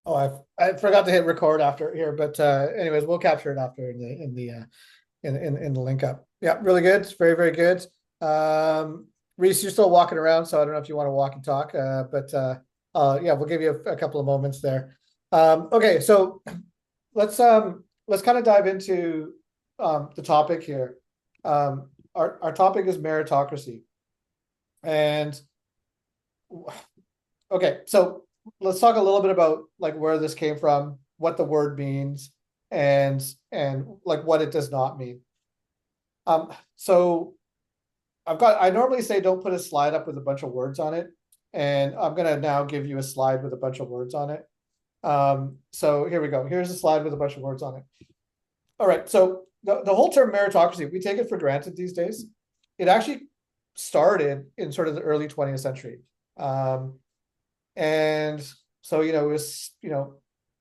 Oh, I forgot to hit record after here, but anyways, we'll capture it after in the link up. Yeah, really good. It's very, very good. Reese, you're still walking around, so I don't know if you want to walk and talk, but yeah, we'll give you a couple of moments there. Okay, so let's kind of dive into the topic here. Our topic is meritocracy, and okay, so let's talk a little bit about like where this came from, what the word means, and like what it does not mean. So I normally say don't put a slide up with a bunch of words on it, and I'm gonna now give you a slide with a bunch of words on it. So here we go. Here's a slide with a bunch of words on it. All right, so the whole term meritocracy, we take it for granted these days. It actually started in sort of the early 20th century. And so, it was,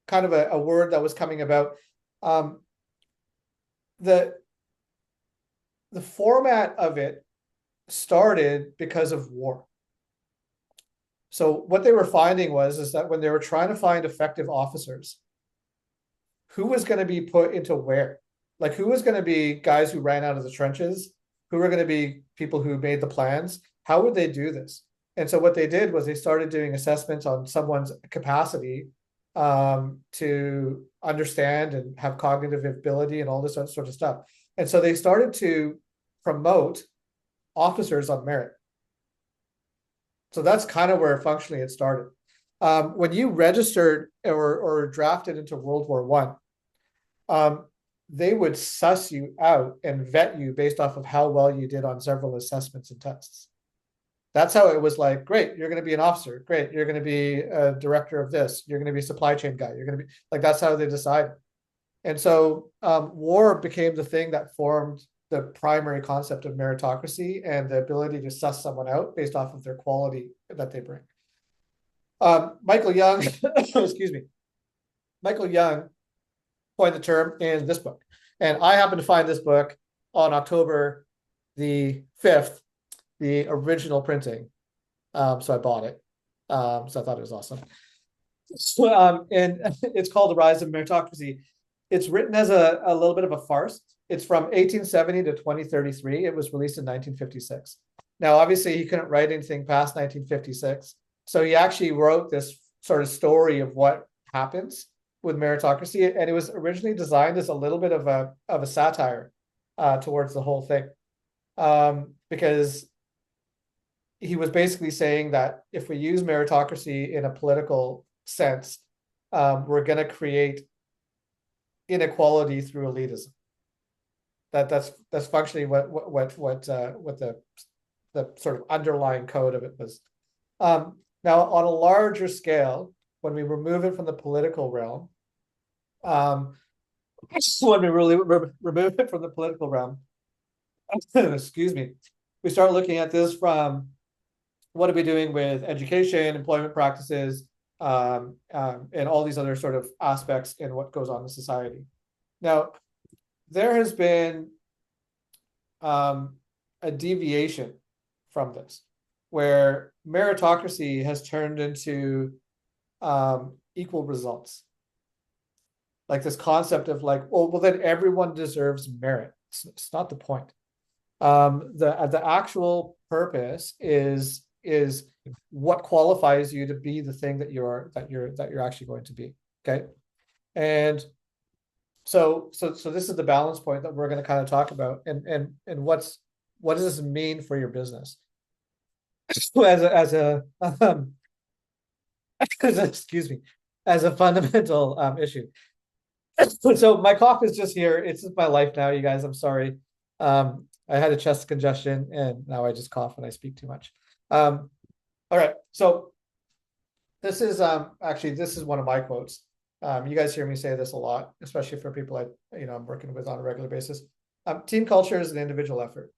kind of a word that was coming about. The format of it started because of war. So what they were finding is that when they were trying to find effective officers, who was going to be put into where? Like who was going to be guys who ran out of the trenches? Who were going to be people who made the plans? How would they do this? And so what they did was they started doing assessments on someone's capacity to understand and have cognitive ability and all this sort of stuff. And so they started to promote officers on merit. So that's kind of where functionally it started. When you registered or drafted into World War I, they would suss you out and vet you based off of how well you did on several assessments and tests. That's how it was like, great, you're going to be an officer. Great, you're going to be a director of this. You're going to be a supply chain guy. You're going to be like, that's how they decided. And so war became the thing that formed the primary concept of meritocracy and the ability to suss someone out based off of their quality that they bring. Michael Young, excuse me, Michael Young coined the term in this book. And I happened to find this book on October the 5th, the original printing. So I bought it. So I thought it was awesome. So, and it's called The Rise of Meritocracy. It's written as a little bit of a farce. It's from 1870 to 2033. It was released in 1956. Now, obviously, he couldn't write anything past 1956. So he actually wrote this sort of story of what happens with meritocracy. And it was originally designed as a little bit of a satire towards the whole thing. Because he was basically saying that if we use meritocracy in a political sense, we're going to create inequality through elitism. That's functionally what the sort of underlying code of it was. Now, on a larger scale, when we remove it from the political realm, excuse me, we start looking at this from what are we doing with education, employment practices, and all these other sort of aspects in what goes on in society. Now, there has been a deviation from this, where meritocracy has turned into equal results. Like this concept of like, well, then everyone deserves merit. It's not the point. The actual purpose is what qualifies you to be the thing that you're actually going to be. Okay. And so this is the balance point that we're going to kind of talk about, and what does this mean for your business excuse me, as a fundamental issue. So my cough is just here. It's just my life now, you guys. I'm sorry. I had a chest congestion and now I just cough when I speak too much. All right. So this is this is one of my quotes. You guys hear me say this a lot, especially for people I'm working with on a regular basis. Team culture is an individual effort.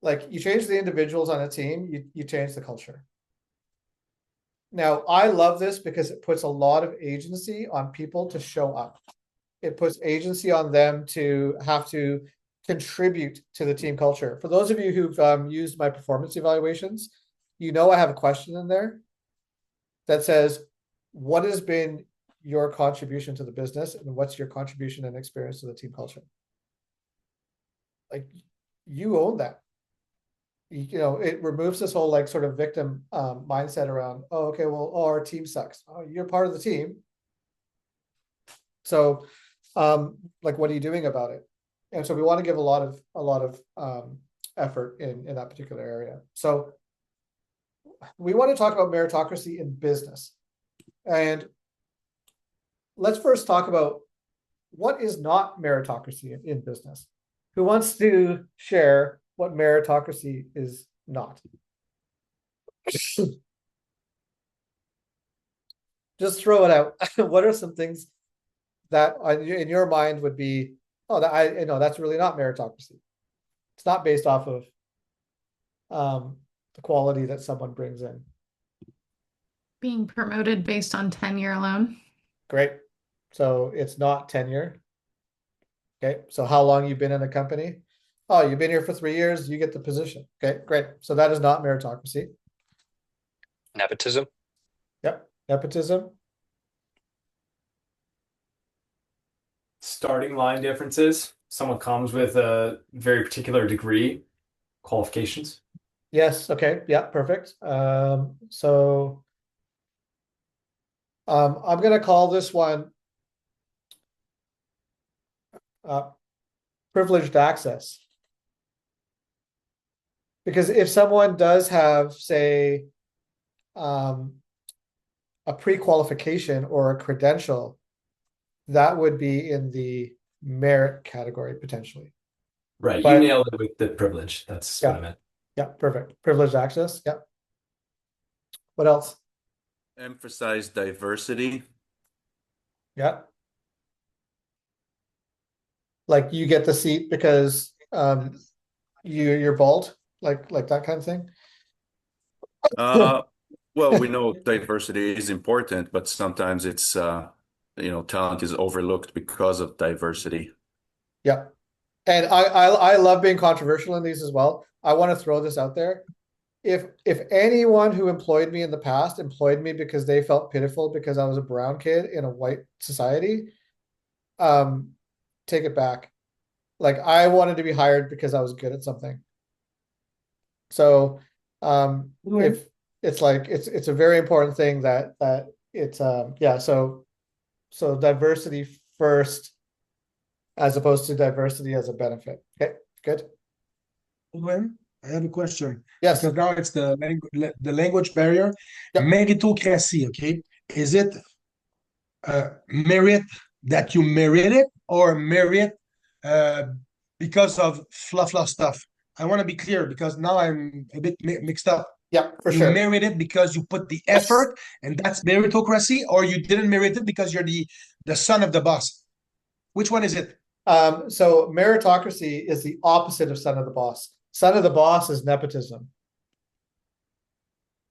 Like you change the individuals on a team, you change the culture. Now, I love this because it puts a lot of agency on people to show up. It puts agency on them to have to contribute to the team culture. For those of you who've used my performance evaluations, I have a question in there that says, what has been your contribution to the business, and what's your contribution and experience to the team culture? Like, you own that. It removes this whole like sort of victim mindset around, oh, okay, well, our team sucks. Oh, you're part of the team. So, like, what are you doing about it? And so we want to give a lot of effort in that particular area. So we want to talk about meritocracy in business. And let's first talk about what is not meritocracy in business. Who wants to share what meritocracy is not? Just throw it out. What are some things that in your mind would be, oh, that's really not meritocracy. It's not based off of the quality that someone brings in. Being promoted based on tenure alone. Great. So it's not tenure. Okay. So how long you've been in a company? Oh, you've been here for 3 years, you get the position. Okay, great. So that is not meritocracy. Nepotism. Yep. Nepotism. Starting line differences. Someone comes with a very particular degree, qualifications. Yes. Okay. Yeah. Perfect. So I'm going to call this one privileged access. Because if someone does have, say, a pre-qualification or a credential, that would be in the merit category potentially. Right. But, you nailed it with the privilege. That's what I meant. Yeah, perfect. Privileged access. Yeah. What else? Emphasize diversity. Yeah. Like you get the seat because you're bald, like that kind of thing. Well, we know diversity is important, but sometimes it's talent is overlooked because of diversity. Yeah. And I love being controversial in these as well. I want to throw this out there. If anyone who employed me in the past employed me because they felt pitiful because I was a brown kid in a white society, take it back. Like, I wanted to be hired because I was good at something. So if it's like it's a very important thing that it's yeah, so diversity first as opposed to diversity as a benefit. Okay, good. I have a question. Yes. Because now it's the language barrier. Yep. Meritocracy, okay? Is it merit that you merit it, or merit because of fluff stuff? I want to be clear because now I'm a bit mixed up. Yeah, for You sure. merit it because you put the effort, and that's meritocracy, or you didn't merit it because you're the son of the boss. Which one is it? So meritocracy is the opposite of son of the boss. Son of the boss is nepotism.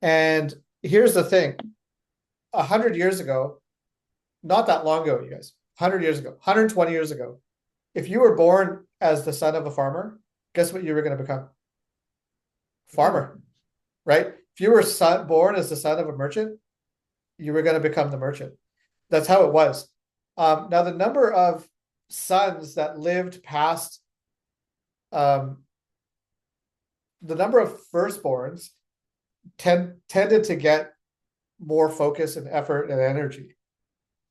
And here's the thing. 100 years ago, not that long ago, you guys, 100 years ago, 120 years ago, if you were born as the son of a farmer, guess what you were going to become? Farmer, right? If you were born as the son of a merchant, you were going to become the merchant. That's how it was. Now, the number of sons that lived past the number of firstborns tended to get more focus and effort and energy.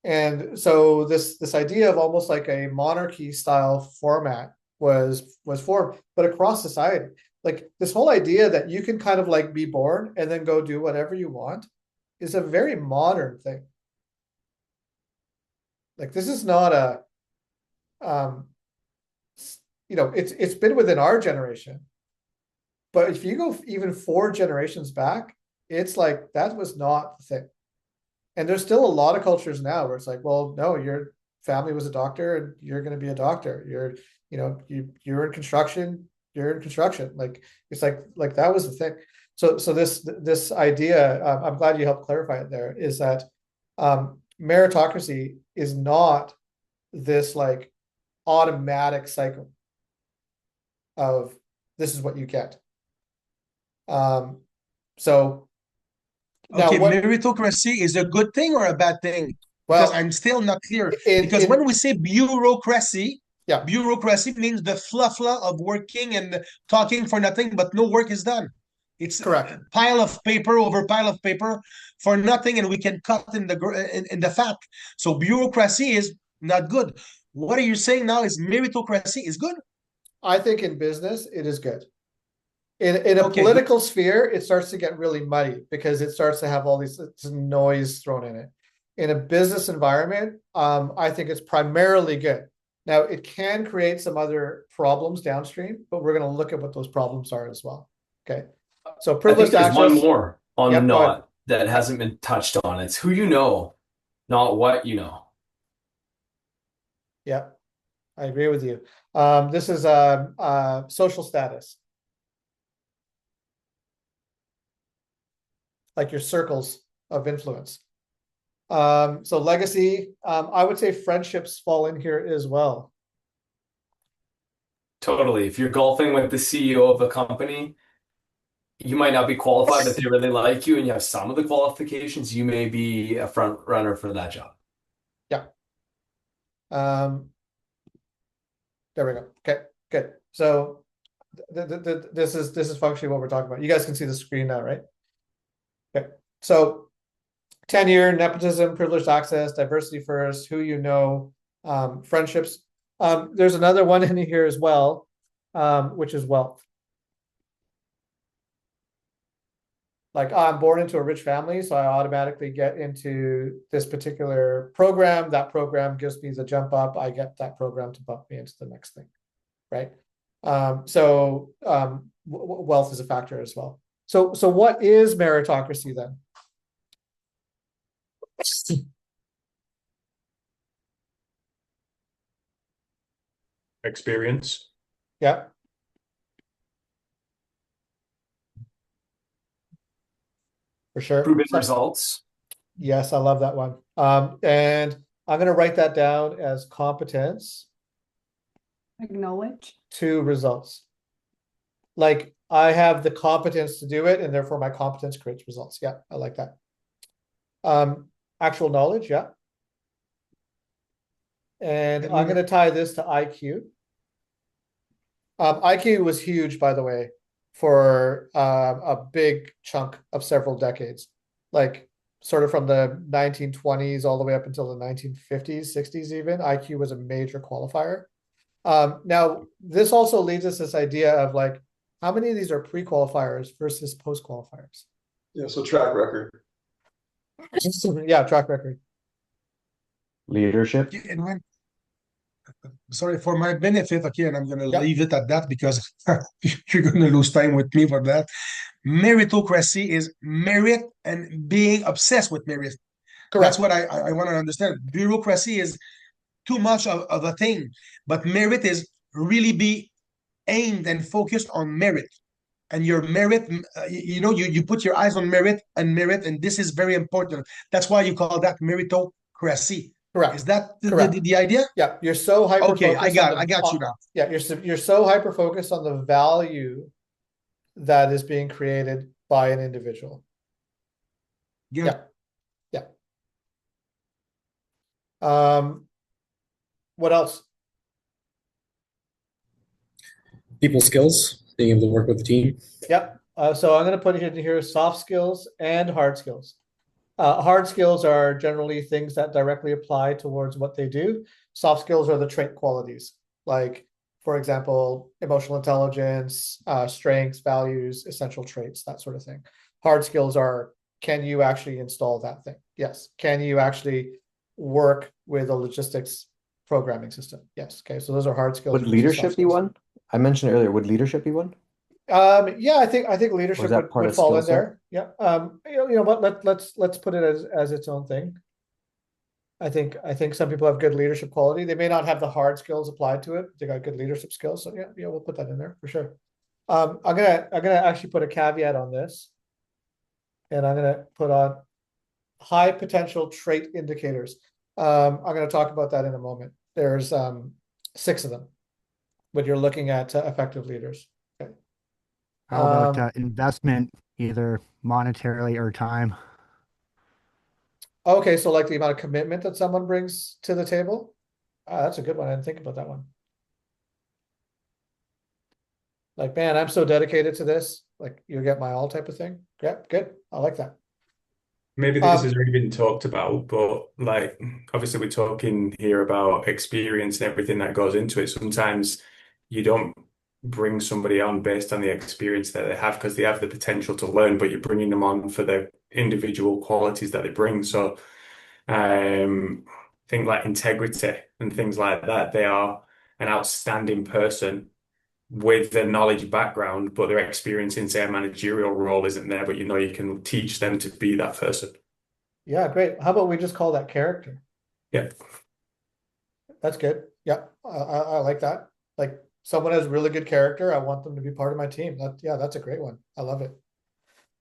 And so this idea of almost like a monarchy style format was formed, but across society. Like, this whole idea that you can kind of like be born and then go do whatever you want is a very modern thing. Like, this is not a it's been within our generation. But if you go even 4 generations back, it's like that was not the thing. And there's still a lot of cultures now where it's like, well, no, your family was a doctor and you're going to be a doctor. You're in construction, you're in construction. Like, it's like that was the thing. So this idea, I'm glad you helped clarify it there, is that meritocracy is not this like automatic cycle of this is what you get. So Now, Okay, what, meritocracy is a good thing or a bad thing? Because well, I'm still not clear. in, Because when in, we say bureaucracy, yeah, bureaucracy means the fluff of working and talking for nothing, but no work is done. It's correct. a pile of paper over pile of paper for nothing, and we can cut in the fat. So bureaucracy is not good. What are you saying now is meritocracy is good? I think in business, it is good. In a Okay, good. political sphere, it starts to get really muddy because it starts to have all these noise thrown in it. In a business environment, I think it's primarily good. Now, it can create some other problems downstream, but we're going to look at what those problems are as well. Okay. So I think privileged there's one access. more on the Yep, go ahead. knot that hasn't been touched on. It's who you know, not what you know. Yeah, I agree with you. This is social status, like your circles of influence. So legacy, I would say friendships fall in here as well. Totally. If you're golfing with the CEO of a company, you might not be qualified, but they really like you and you have some of the qualifications, you may be a front runner for that job. Yeah. There we go. Okay, good. So this is functionally what we're talking about. You guys can see the screen now, right? Okay. So tenure, nepotism, privileged access, diversity first, who you know, friendships. There's another one in here as well, which is wealth. Like, I'm born into a rich family, so I automatically get into this particular program. That program gives me the jump up. I get that program to bump me into the next thing, right? Wealth is a factor as well. So what is meritocracy then? Experience. Yeah. For sure. Proven results. Yes, I love that one. And I'm going to write that down as competence Acknowledge. to results. Like, I have the competence to do it, and therefore my competence creates results. Yeah, I like that. Actual knowledge, yeah. And I'm going to tie this to IQ. IQ was huge, by the way, for a big chunk of several decades, like sort of from the 1920s all the way up until the 1950s, 60s even. IQ was a major qualifier. Now, this also leads us this idea of like, how many of these are pre-qualifiers versus post-qualifiers? Yeah, so track record. Yeah, track record. Leadership. Sorry, for my benefit, okay, and I'm gonna Yep. leave it at that because you're gonna lose time with me for that. Meritocracy is merit and being obsessed with merit. That's Correct. what I want to understand. Bureaucracy is too much of a thing, but merit is really be aimed and focused on merit. And your merit, you put your eyes on merit, and this is very important. That's why you call that meritocracy. Correct. Is that Correct. the idea? Yeah, you're so hyper focused. Okay, I got you now. Yeah, you're so hyper focused on the value that is being created by an individual. Yeah. Yeah. What else? People skills, being able to work with the team. Yep. So I'm going to put it in here soft skills and hard skills. Hard skills are generally things that directly apply towards what they do. Soft skills are the trait qualities, like, for example, emotional intelligence, strengths, values, essential traits, that sort of thing. Hard skills are, can you actually install that thing? Yes. Can you actually work with a logistics programming system? Yes. Okay. So those are hard skills. Would leadership be one? I mentioned earlier, would leadership be one? Yeah, I think leadership would fall in there. Yeah. You know what? Let's put it as its own thing. I think some people have good leadership quality. They may not have the hard skills applied to it. They got good leadership skills. So yeah, we'll put that in there for sure. I'm gonna actually put a caveat on this, and I'm gonna put on high potential trait indicators. I'm gonna talk about that in a moment. There's 6 of them when you're looking at effective leaders. Okay. How about investment, either monetarily or time? Okay, so like the amount of commitment that someone brings to the table? That's a good one. I didn't think about that one. Like, man, I'm so dedicated to this. Like, you get my all type of thing. Yeah, good. I like that. Maybe this has already been talked about, but like obviously we're talking here about experience and everything that goes into it. Sometimes you don't bring somebody on based on the experience that they have because they have the potential to learn, but you're bringing them on for the individual qualities that they bring. So things like integrity and things like that, they are an outstanding person with their knowledge background, but their experience in, say, a managerial role isn't there, but you know you can teach them to be that person. Yeah, great. How about we just call that character? Yeah. That's good. Yeah, I like that. Like someone has really good character. I want them to be part of my team. Yeah, that's a great one. I love it.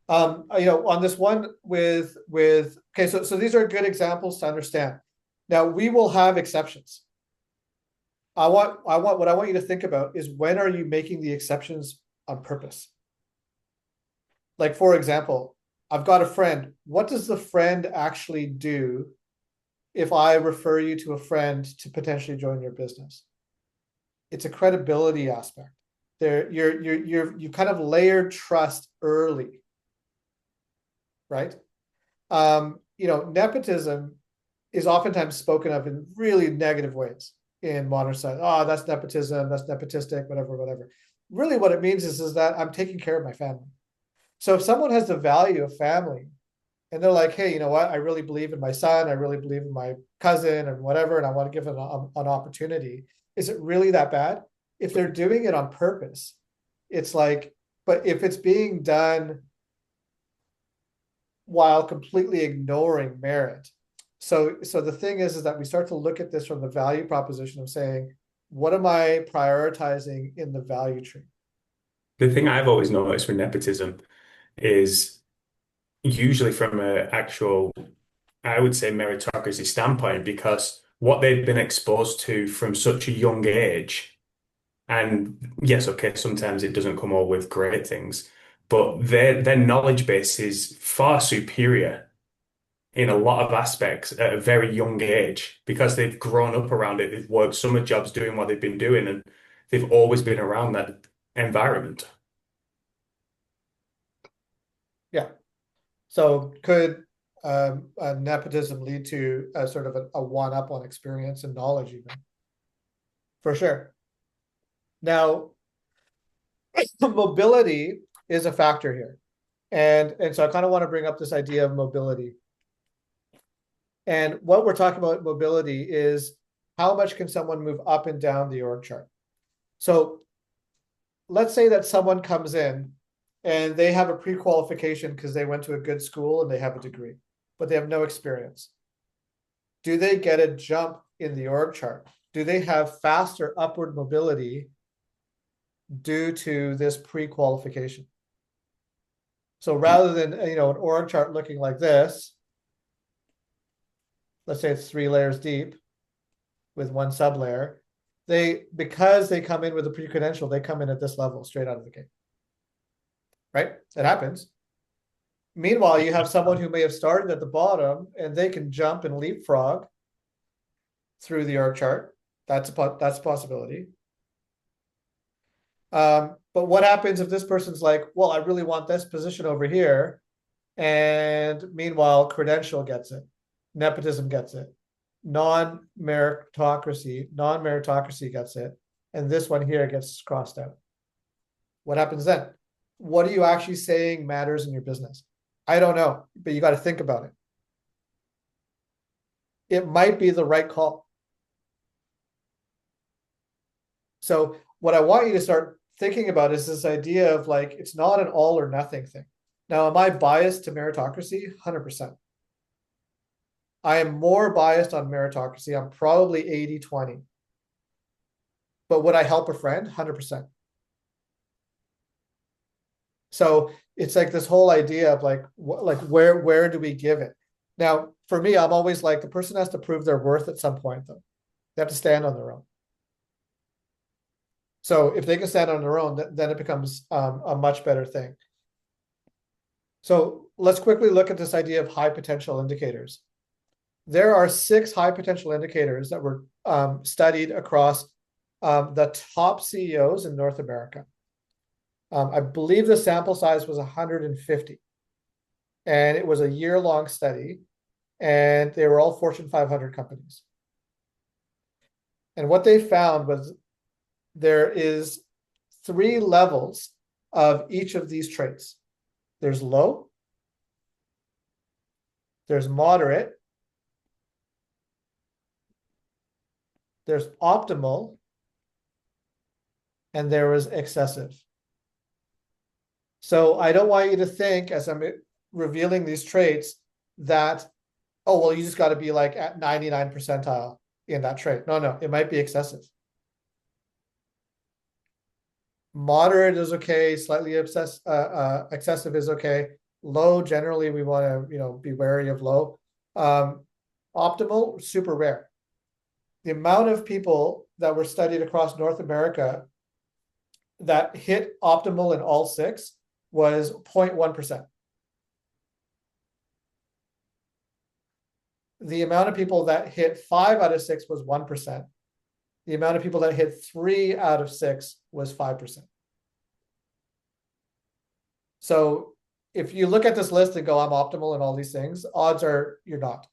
On this one with okay, so these are good examples to understand. Now we will have exceptions. What I want you to think about is when are you making the exceptions on purpose? Like, for example, I've got a friend. What does the friend actually do if I refer you to a friend to potentially join your business? It's a credibility aspect. You kind of layered trust early, right? Nepotism is oftentimes spoken of in really negative ways in modern society. Oh, that's nepotism, that's nepotistic, whatever. Really what it means is that I'm taking care of my family. So if someone has the value of family and they're like, hey, you know what? I really believe in my son. I really believe in my cousin and whatever, and I want to give them an opportunity. Is it really that bad? If they're doing it on purpose, it's like, but if it's being done while completely ignoring merit. So the thing is that we start to look at this from the value proposition of saying, what am I prioritizing in the value tree? The thing I've always noticed with nepotism is usually from an actual, I would say, meritocracy standpoint, because what they've been exposed to from such a young age, and yes, okay, sometimes it doesn't come all with great things, but their knowledge base is far superior in a lot of aspects at a very young age because they've grown up around it. They've worked summer jobs doing what they've been doing, and they've always been around that environment. Yeah. So could nepotism lead to a sort of a one-up on experience and knowledge even? For sure. Now, mobility is a factor here. And so I kind of want to bring up this idea of mobility. And what we're talking about mobility is how much can someone move up and down the org chart? So let's say that someone comes in and they have a pre-qualification because they went to a good school and they have a degree, but they have no experience. Do they get a jump in the org chart? Do they have faster upward mobility due to this pre-qualification? So rather than an org chart looking like this, let's say it's 3 layers deep with one sublayer, because they come in with a pre-credential, they come in at this level straight out of the gate. Right? It happens. Meanwhile, you have someone who may have started at the bottom and they can jump and leapfrog through the org chart. That's a possibility. But what happens if this person's like, well, I really want this position over here, and meanwhile, credential gets it, nepotism gets it, non-meritocracy gets it, and this one here gets crossed out. What happens then? What are you actually saying matters in your business? I don't know, but you got to think about it. It might be the right call. So what I want you to start thinking about is this idea of like, it's not an all or nothing thing. Now, am I biased to meritocracy? 100%. I am more biased on meritocracy. I'm probably 80-20. But would I help a friend? 100%. So it's like this whole idea of like where do we give it? Now, for me, I'm always like, the person has to prove their worth at some point, though. They have to stand on their own. So if they can stand on their own, then it becomes a much better thing. So let's quickly look at this idea of high potential indicators. there are 6 high potential indicators that were studied across the top CEOs in North America. I believe the sample size was 150, and it was a year-long study, and they were all Fortune 500 companies. And what they found was there is 3 levels of each of these traits. There's low, there's moderate, there's optimal, and there was excessive. So I don't want you to think, as I'm revealing these traits, that, oh, well, you just got to be like at 99 percentile in that trait. No, it might be excessive. Moderate is okay, slightly excessive is okay. Low, generally, we want to, be wary of low. Optimal, super rare. The amount of people that were studied across North America that hit optimal in all 6 was 0.1%. The amount of people that hit 5 out of 6 was 1%. The amount of people that hit 3 out of 6 was 5%. So if you look at this list and go, I'm optimal in all these things, odds are you're not.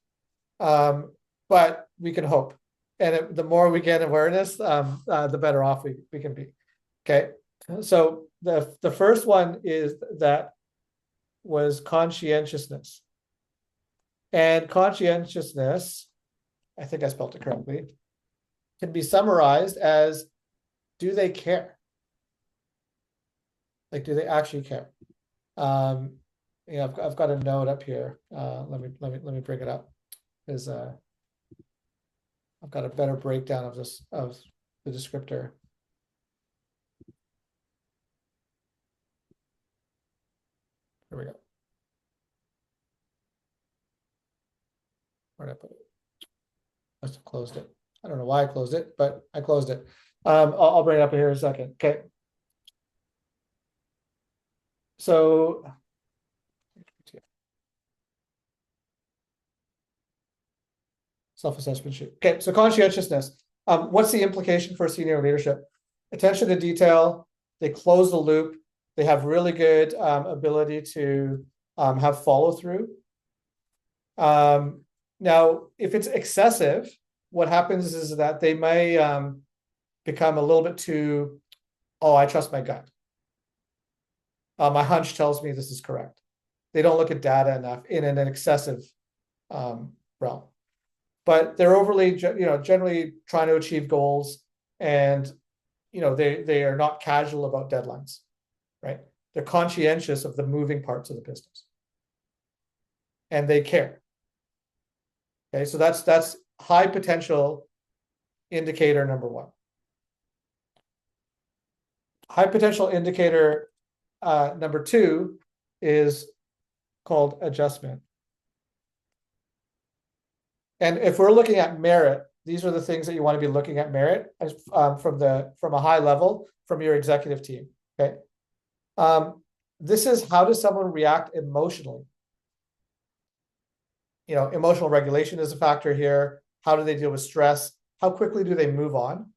But we can hope. And the more we get awareness, the better off we can be. Okay. So the first one is that was conscientiousness. And conscientiousness, I think I spelled it correctly, can be summarized as, do they care? Like, do they actually care? I've got a note up here. Let me bring it up. Is I've got a better breakdown of the descriptor. Here we go. Where did I put it? Must have closed it. I don't know why I closed it, but I closed it. I'll bring it up here in a second. Okay. So self-assessment sheet. Okay, so conscientiousness. What's the implication for senior leadership? Attention to detail. They close the loop. They have really good ability to have follow through. Now, if it's excessive, what happens is that they may become a little bit too, oh, I trust my gut. My hunch tells me this is correct. They don't look at data enough in an excessive realm. But they're overly, generally trying to achieve goals, and they are not casual about deadlines, right? They're conscientious of the moving parts of the business, and they care. Okay, so that's high potential indicator number 1. High potential indicator number 2 is called adjustment. And if we're looking at merit, these are the things that you want to be looking at merit from a high level from your executive team. Okay, this is, how does someone react emotionally? Emotional regulation is a factor here. How do they deal with stress? How quickly do they move on?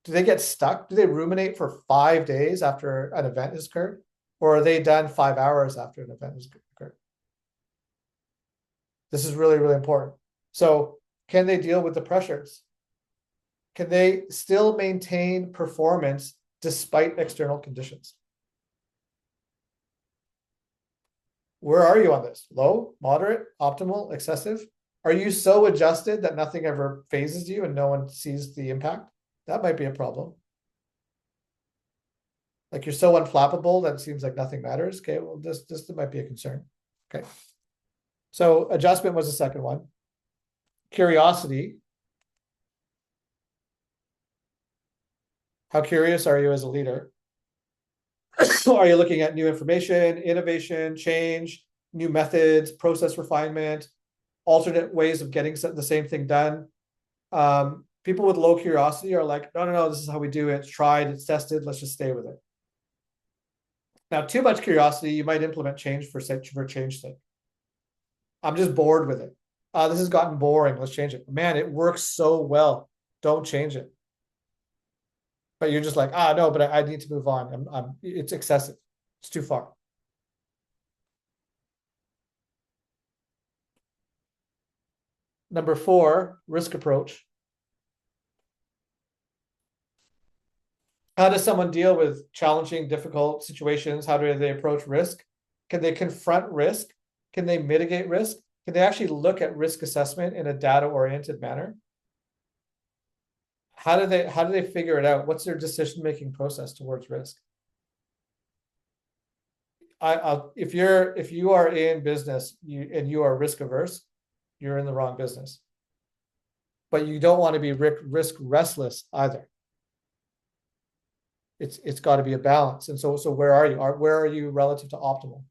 Do they get stuck? Do they ruminate for 5 days after an event has occurred? Or are they done 5 hours after an event has occurred? This is really, really important. So can they deal with the pressures? Can they still maintain performance despite external conditions? Where are you on this? Low, moderate, optimal, excessive? Are you so adjusted that nothing ever phases you and no one sees the impact? That might be a problem. Like, you're so unflappable that it seems like nothing matters. Okay, well, this might be a concern. Okay. So adjustment was the second one. Curiosity. How curious are you as a leader? Are you looking at new information, innovation, change, new methods, process refinement, alternate ways of getting the same thing done? People with low curiosity are like, no, this is how we do it. It's tried, it's tested, let's just stay with it. Now, too much curiosity, you might implement change for change's sake. I'm just bored with it. This has gotten boring. Let's change it. Man, it works so well. Don't change it. But you're just like, no, but I need to move on. It's excessive. It's too far. Number 4, risk approach. How does someone deal with challenging, difficult situations? How do they approach risk? Can they confront risk? Can they mitigate risk? Can they actually look at risk assessment in a data-oriented manner? How do they figure it out? What's their decision-making process towards risk? If you are in business and you are risk averse, you're in the wrong business. But you don't want to be risk restless either. It's got to be a balance. And so where are you? Where are you relative to optimal?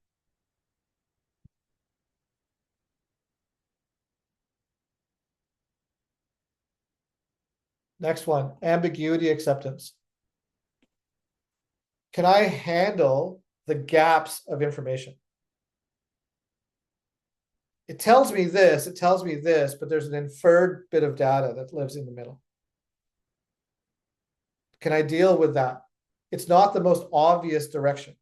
Next one, ambiguity acceptance. Can I handle the gaps of information? It tells me this, but there's an inferred bit of data that lives in the middle. Can I deal with that? It's not the most obvious direction.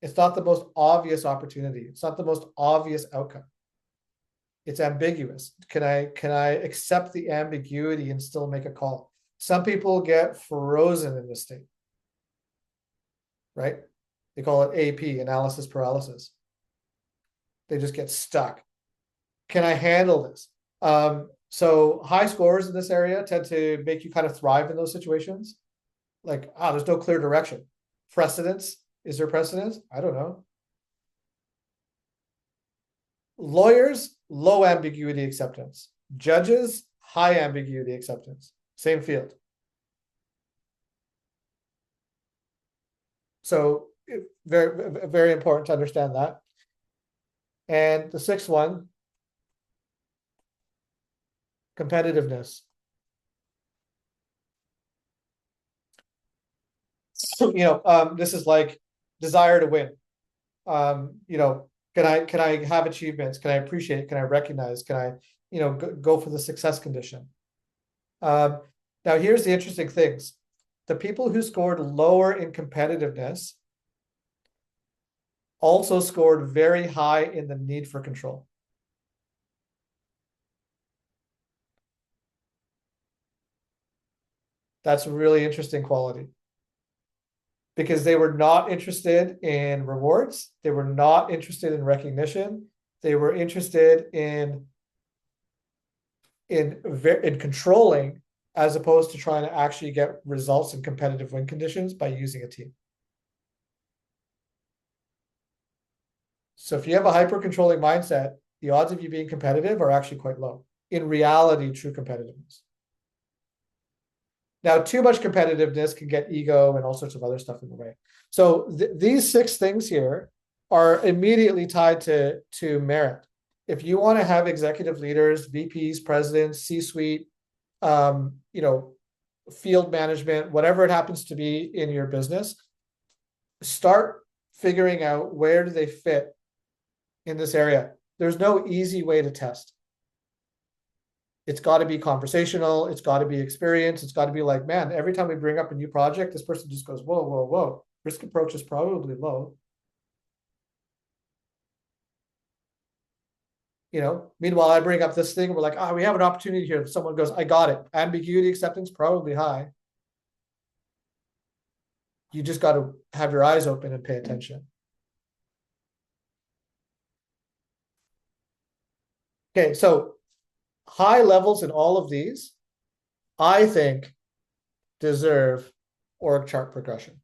It's not the most obvious opportunity. It's not the most obvious outcome. It's ambiguous. Can I accept the ambiguity and still make a call? Some people get frozen in this state, right? They call it AP, analysis paralysis. They just get stuck. Can I handle this? So high scores in this area tend to make you kind of thrive in those situations. Like, there's no clear direction. Precedence. Is there precedence? I don't know. Lawyers, low ambiguity acceptance. Judges, high ambiguity acceptance. Same field. So very, very important to understand that. And the 6th one, competitiveness. This is like desire to win. Can I have achievements? Can I appreciate? Can I recognize? Can I, go for the success condition? Now, here's the interesting things. The people who scored lower in competitiveness also scored very high in the need for control. That's a really interesting quality. Because they were not interested in rewards. They were not interested in recognition. They were interested in controlling, as opposed to trying to actually get results in competitive win conditions by using a team. So if you have a hyper-controlling mindset, the odds of you being competitive are actually quite low. In reality, true competitiveness. Now, too much competitiveness can get ego and all sorts of other stuff in the way. So these 6 things here are immediately tied to merit. If you want to have executive leaders, VPs, presidents, C-suite, field management, whatever it happens to be in your business, start figuring out where do they fit in this area. There's no easy way to test. It's got to be conversational. It's got to be experience. It's got to be like, man, every time we bring up a new project, this person just goes, whoa, whoa, whoa. Risk approach is probably low. Meanwhile, I bring up this thing. We're like, we have an opportunity here. Someone goes, I got it. Ambiguity acceptance, probably high. You just got to have your eyes open and pay attention. Okay, so high levels in all of these, I think, deserve org chart progression.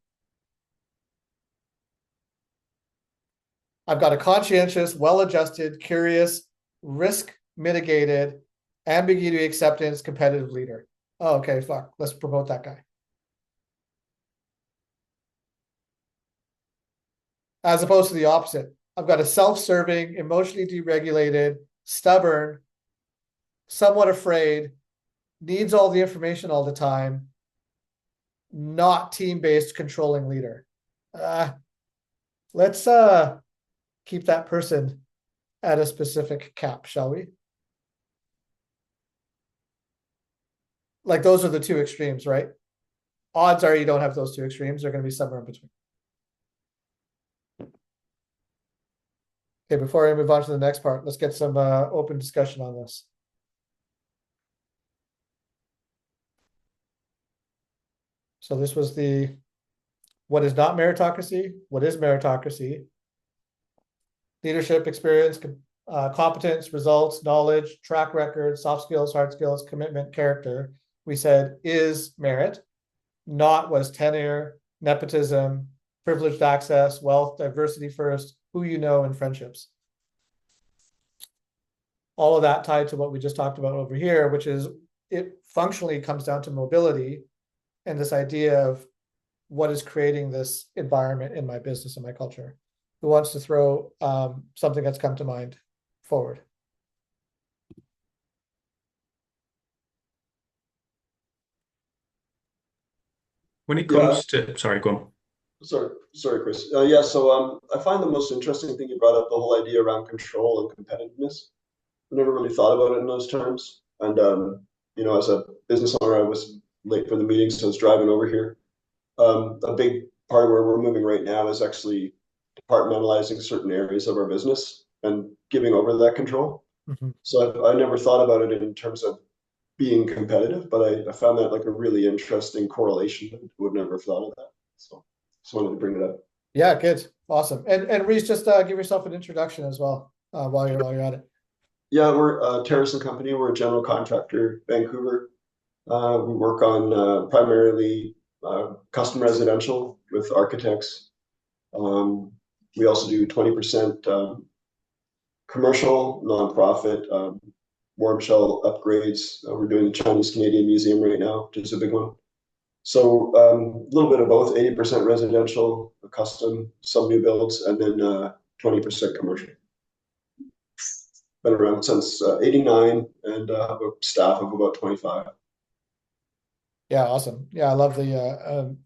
I've got a conscientious, well-adjusted, curious, risk mitigated, ambiguity acceptance, competitive leader. Oh, okay, fuck. Let's promote that guy. As opposed to the opposite. I've got a self-serving, emotionally deregulated, stubborn, somewhat afraid, needs all the information all the time, not team-based controlling leader. Let's keep that person at a specific cap, shall we? Like those are the two extremes, right? Odds are you don't have those two extremes. They're going to be somewhere in between. Okay, before I move on to the next part, let's get some open discussion on this. So this was what is not meritocracy, what is meritocracy, leadership, experience, competence, results, knowledge, track record, soft skills, hard skills, commitment, character. We said is merit, not was tenure, nepotism, privileged access, wealth, diversity first, who you know, and friendships. All of that tied to what we just talked about over here, which is it functionally comes down to mobility and this idea of what is creating this environment in my business and my culture. Who wants to throw something that's come to mind forward? When it comes to, sorry, go on. Sorry, Chris. Yeah, so I find the most interesting thing you brought up, the whole idea around control and competitiveness. I never really thought about it in those terms. And as a business owner, I was late for the meeting, so I was driving over here. A big part of where we're moving right now is actually compartmentalizing certain areas of our business and giving over that control. Mm-hmm. So I never thought about it in terms of being competitive, but I found that like a really interesting correlation. I would never have thought of that. So just wanted to bring it up. Yeah, good. Awesome. And Reese, just give yourself an introduction as well while you're at it. Yeah, we're Terrace and Company. We're a general contractor, Vancouver. We work on primarily custom residential with architects. We also do 20% commercial, nonprofit, warm shell upgrades. We're doing the Chinese Canadian Museum right now, which is a big one. So a little bit of both, 80% residential, custom, some new builds, and then 20% commercial. Been around since 89 and have a staff of about 25. Yeah, awesome. Yeah, I love the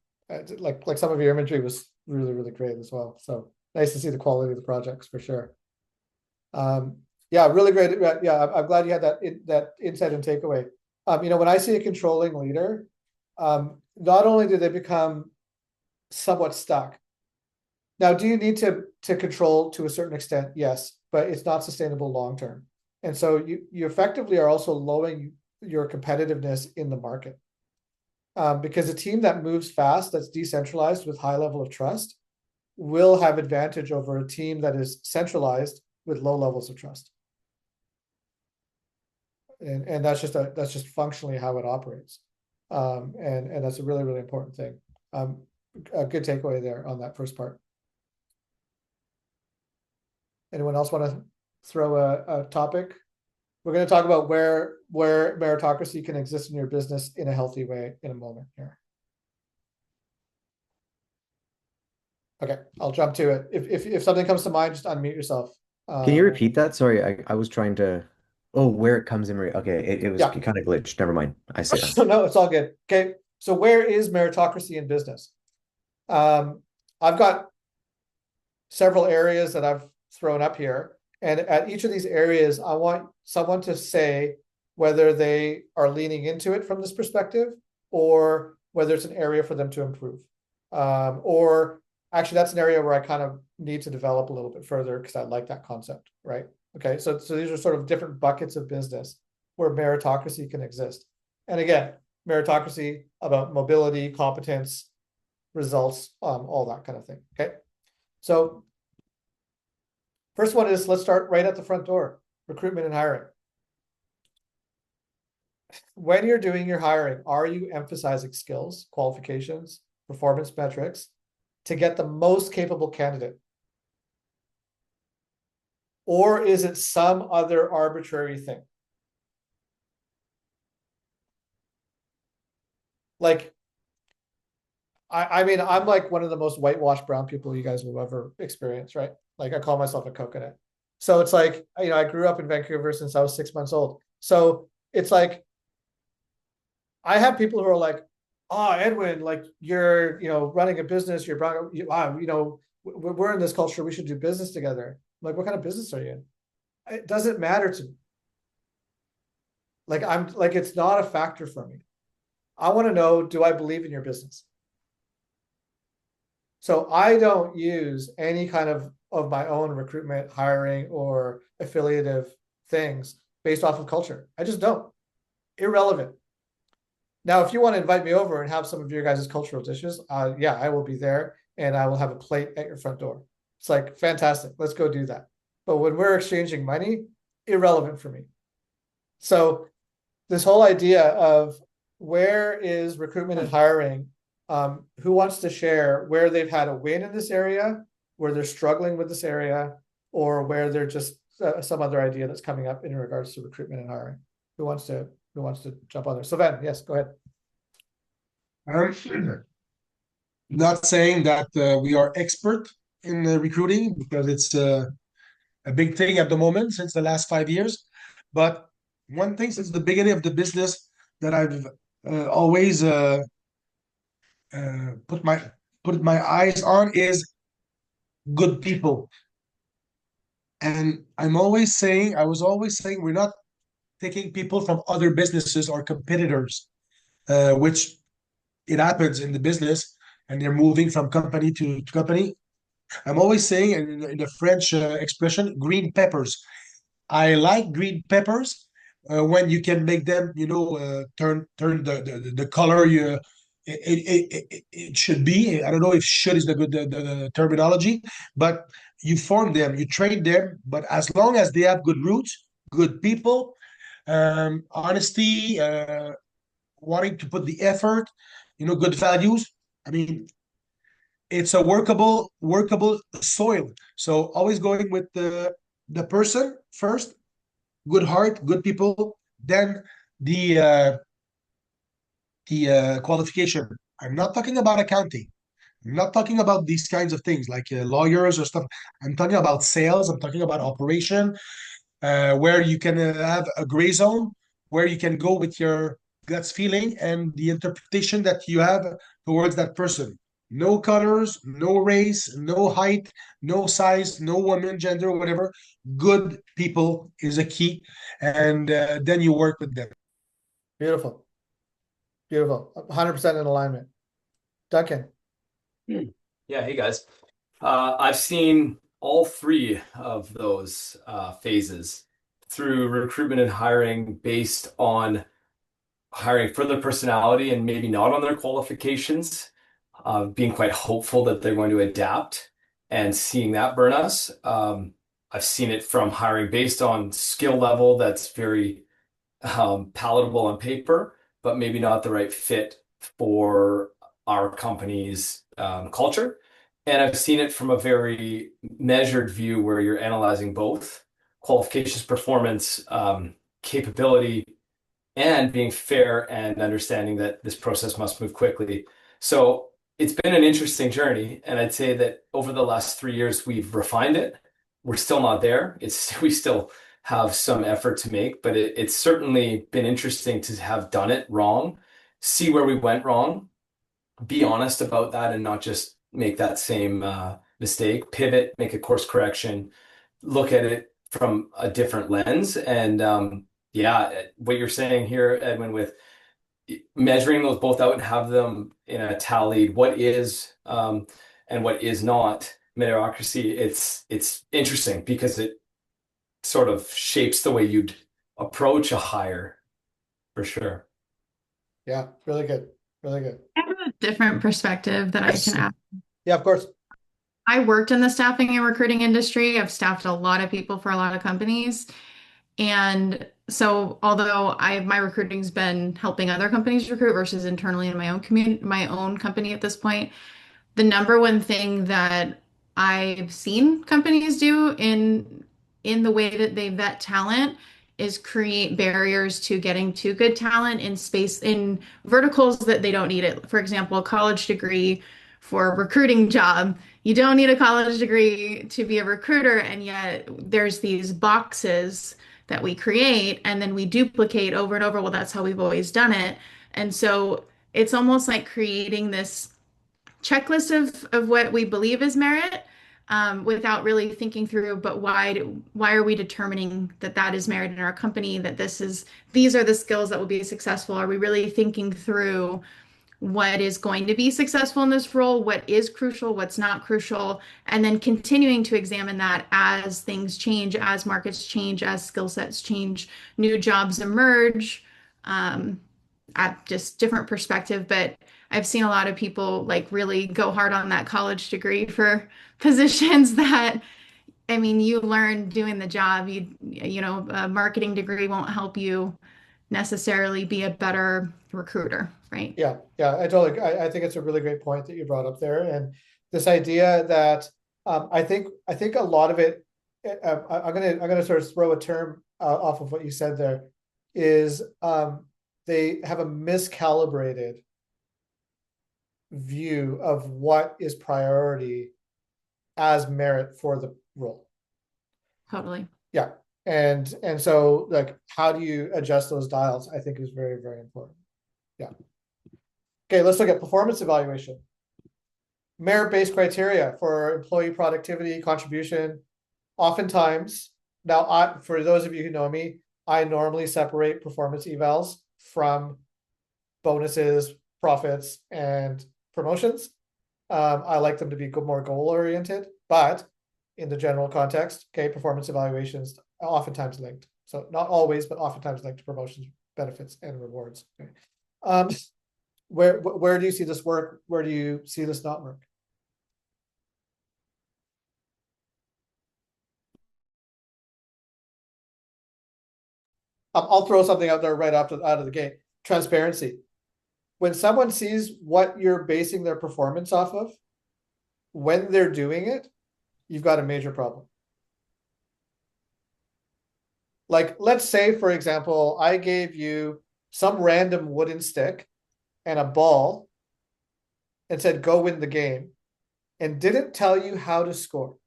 like some of your imagery was really, really great as well. So nice to see the quality of the projects for sure. Yeah, really great. Yeah, I'm glad you had that insight and takeaway. When I see a controlling leader, not only do they become somewhat stuck. Now, do you need to control to a certain extent? Yes, but it's not sustainable long term. And so you effectively are also lowering your competitiveness in the market. Because a team that moves fast, that's decentralized with high level of trust, will have advantage over a team that is centralized with low levels of trust. And that's just functionally how it operates. And that's a really, really important thing. A good takeaway there on that first part. Anyone else want to throw a topic? We're going to talk about where meritocracy can exist in your business in a healthy way in a moment here. Okay, I'll jump to it. If something comes to mind, just unmute yourself. Can you repeat that? Sorry, I was trying to. Oh, where it comes in. Okay, it was kind of glitched. Never mind. I see. No, it's all good. Okay, so where is meritocracy in business? I've got several areas that I've thrown up here. And at each of these areas, I want someone to say whether they are leaning into it from this perspective or whether it's an area for them to improve. Or actually, that's an area where I kind of need to develop a little bit further because I like that concept, right? Okay, so these are sort of different buckets of business where meritocracy can exist. And again, meritocracy about mobility, competence, results, all that kind of thing, okay? So first one is, let's start right at the front door, recruitment and hiring. When you're doing your hiring, are you emphasizing skills, qualifications, performance metrics to get the most capable candidate? Or is it some other arbitrary thing? Like, I mean, I'm like one of the most whitewashed brown people you guys will ever experience, right? Like I call myself a coconut. So it's like, I grew up in Vancouver since I was 6 months old. So it's like, I have people who are like, oh, Edwin, like you're, running a business, wow, we're in this culture, we should do business together. I'm like, what kind of business are you in? it doesn't matter to me. Like I'm like, it's not a factor for me. I want to know, do I believe in your business? So I don't use any kind of my own recruitment, hiring, or affiliative things based off of culture. I just don't. Irrelevant. Now, if you want to invite me over and have some of your guys' cultural dishes, yeah, I will be there and I will have a plate at your front door. It's like, fantastic. Let's go do that. But when we're exchanging money, irrelevant for me. So this whole idea of where is recruitment and hiring, who wants to share where they've had a win in this area, where they're struggling with this area, or where they're just some other idea that's coming up in regards to recruitment and hiring? Who wants to jump on there? Sylvain, yes, go ahead. Not saying that we are expert in recruiting, because it's a big thing at the moment since the last 5 years. But one thing since the beginning of the business that I've always put my eyes on is good people. And I was always saying, we're not taking people from other businesses or competitors, which it happens in the business, and they're moving from company to company. I'm always saying, in the French expression, green peppers. I like green peppers when you can make them, turn the color it should be. I don't know if should is the terminology, but you form them, you train them, but as long as they have good roots, good people, honesty, wanting to put the effort, good values. I mean, it's a workable soil. So always going with the person first, good heart, good people, then the qualification. I'm not talking about accounting. I'm not talking about these kinds of things like lawyers or stuff. I'm talking about sales. I'm talking about operation, where you can have a gray zone, where you can go with your guts feeling and the interpretation that you have towards that person. No colors, no race, no height, no size, no woman, gender, whatever. Good people is a key, and then you work with them. Beautiful. Beautiful. 100% in alignment. Duncan. Yeah, hey guys. I've seen all three of those phases through recruitment and hiring, based on hiring for their personality and maybe not on their qualifications, being quite hopeful that they're going to adapt and seeing that burn us. I've seen it from hiring based on skill level that's very palatable on paper, but maybe not the right fit for our company's culture. And I've seen it from a very measured view where you're analyzing both qualifications, performance, capability, and being fair and understanding that this process must move quickly. So it's been an interesting journey. And I'd say that over the last 3 years, we've refined it. We're still not there. We still have some effort to make, but it's certainly been interesting to have done it wrong, see where we went wrong, be honest about that, and not just make that same mistake, pivot, make a course correction, look at it from a different lens. And yeah, what you're saying here, Edwin, with measuring those both out and have them in a tallied what is and what is not meritocracy, it's interesting because it sort of shapes the way you'd approach a hire, for sure. Yeah, really good. Really good. I have a different perspective that I can add. Yeah, of course. I worked in the staffing and recruiting industry. I've staffed a lot of people for a lot of companies. And so although my recruiting's been helping other companies recruit versus internally in my own community, my own company at this point, the number one thing that I've seen companies do in the way that they vet talent is create barriers to getting to good talent in verticals that they don't need it. For example, a college degree for a recruiting job. You don't need a college degree to be a recruiter, and yet there's these boxes that we create and then we duplicate over and over. Well, that's how we've always done it. And so it's almost like creating this checklist of what we believe is merit, without really thinking through, but why are we determining that that is merit in our company, that these are the skills that will be successful? Are we really thinking through what is going to be successful in this role, what is crucial, what's not crucial, and then continuing to examine that as things change, as markets change, as skill sets change, new jobs emerge, at just different perspective. But I've seen a lot of people like really go hard on that college degree for positions that, I mean, you learn doing the job. A marketing degree won't help you necessarily be a better recruiter, right? Yeah, I think it's a really great point that you brought up there, and this idea that I think a lot of it. I'm gonna sort of throw a term off of what you said there, is they have a miscalibrated view of what is priority as merit for the role. Totally. Yeah. And so like, how do you adjust those dials? I think is very, very important. Yeah. Okay, let's look at performance evaluation. Merit-based criteria for employee productivity, contribution. Oftentimes, now for those of you who know me, I normally separate performance evals from bonuses, profits, and promotions. I like them to be more goal-oriented, but in the general context, okay, performance evaluations oftentimes linked. So not always, but oftentimes linked to promotions, benefits, and rewards. Okay. Where do you see this work? Where do you see this not work? I'll throw something out there right out of the gate. Transparency. When someone sees what you're basing their performance off of, when they're doing it, you've got a major problem. Like, let's say, for example, I gave you some random wooden stick and a ball and said, go win the game, and didn't tell you how to score.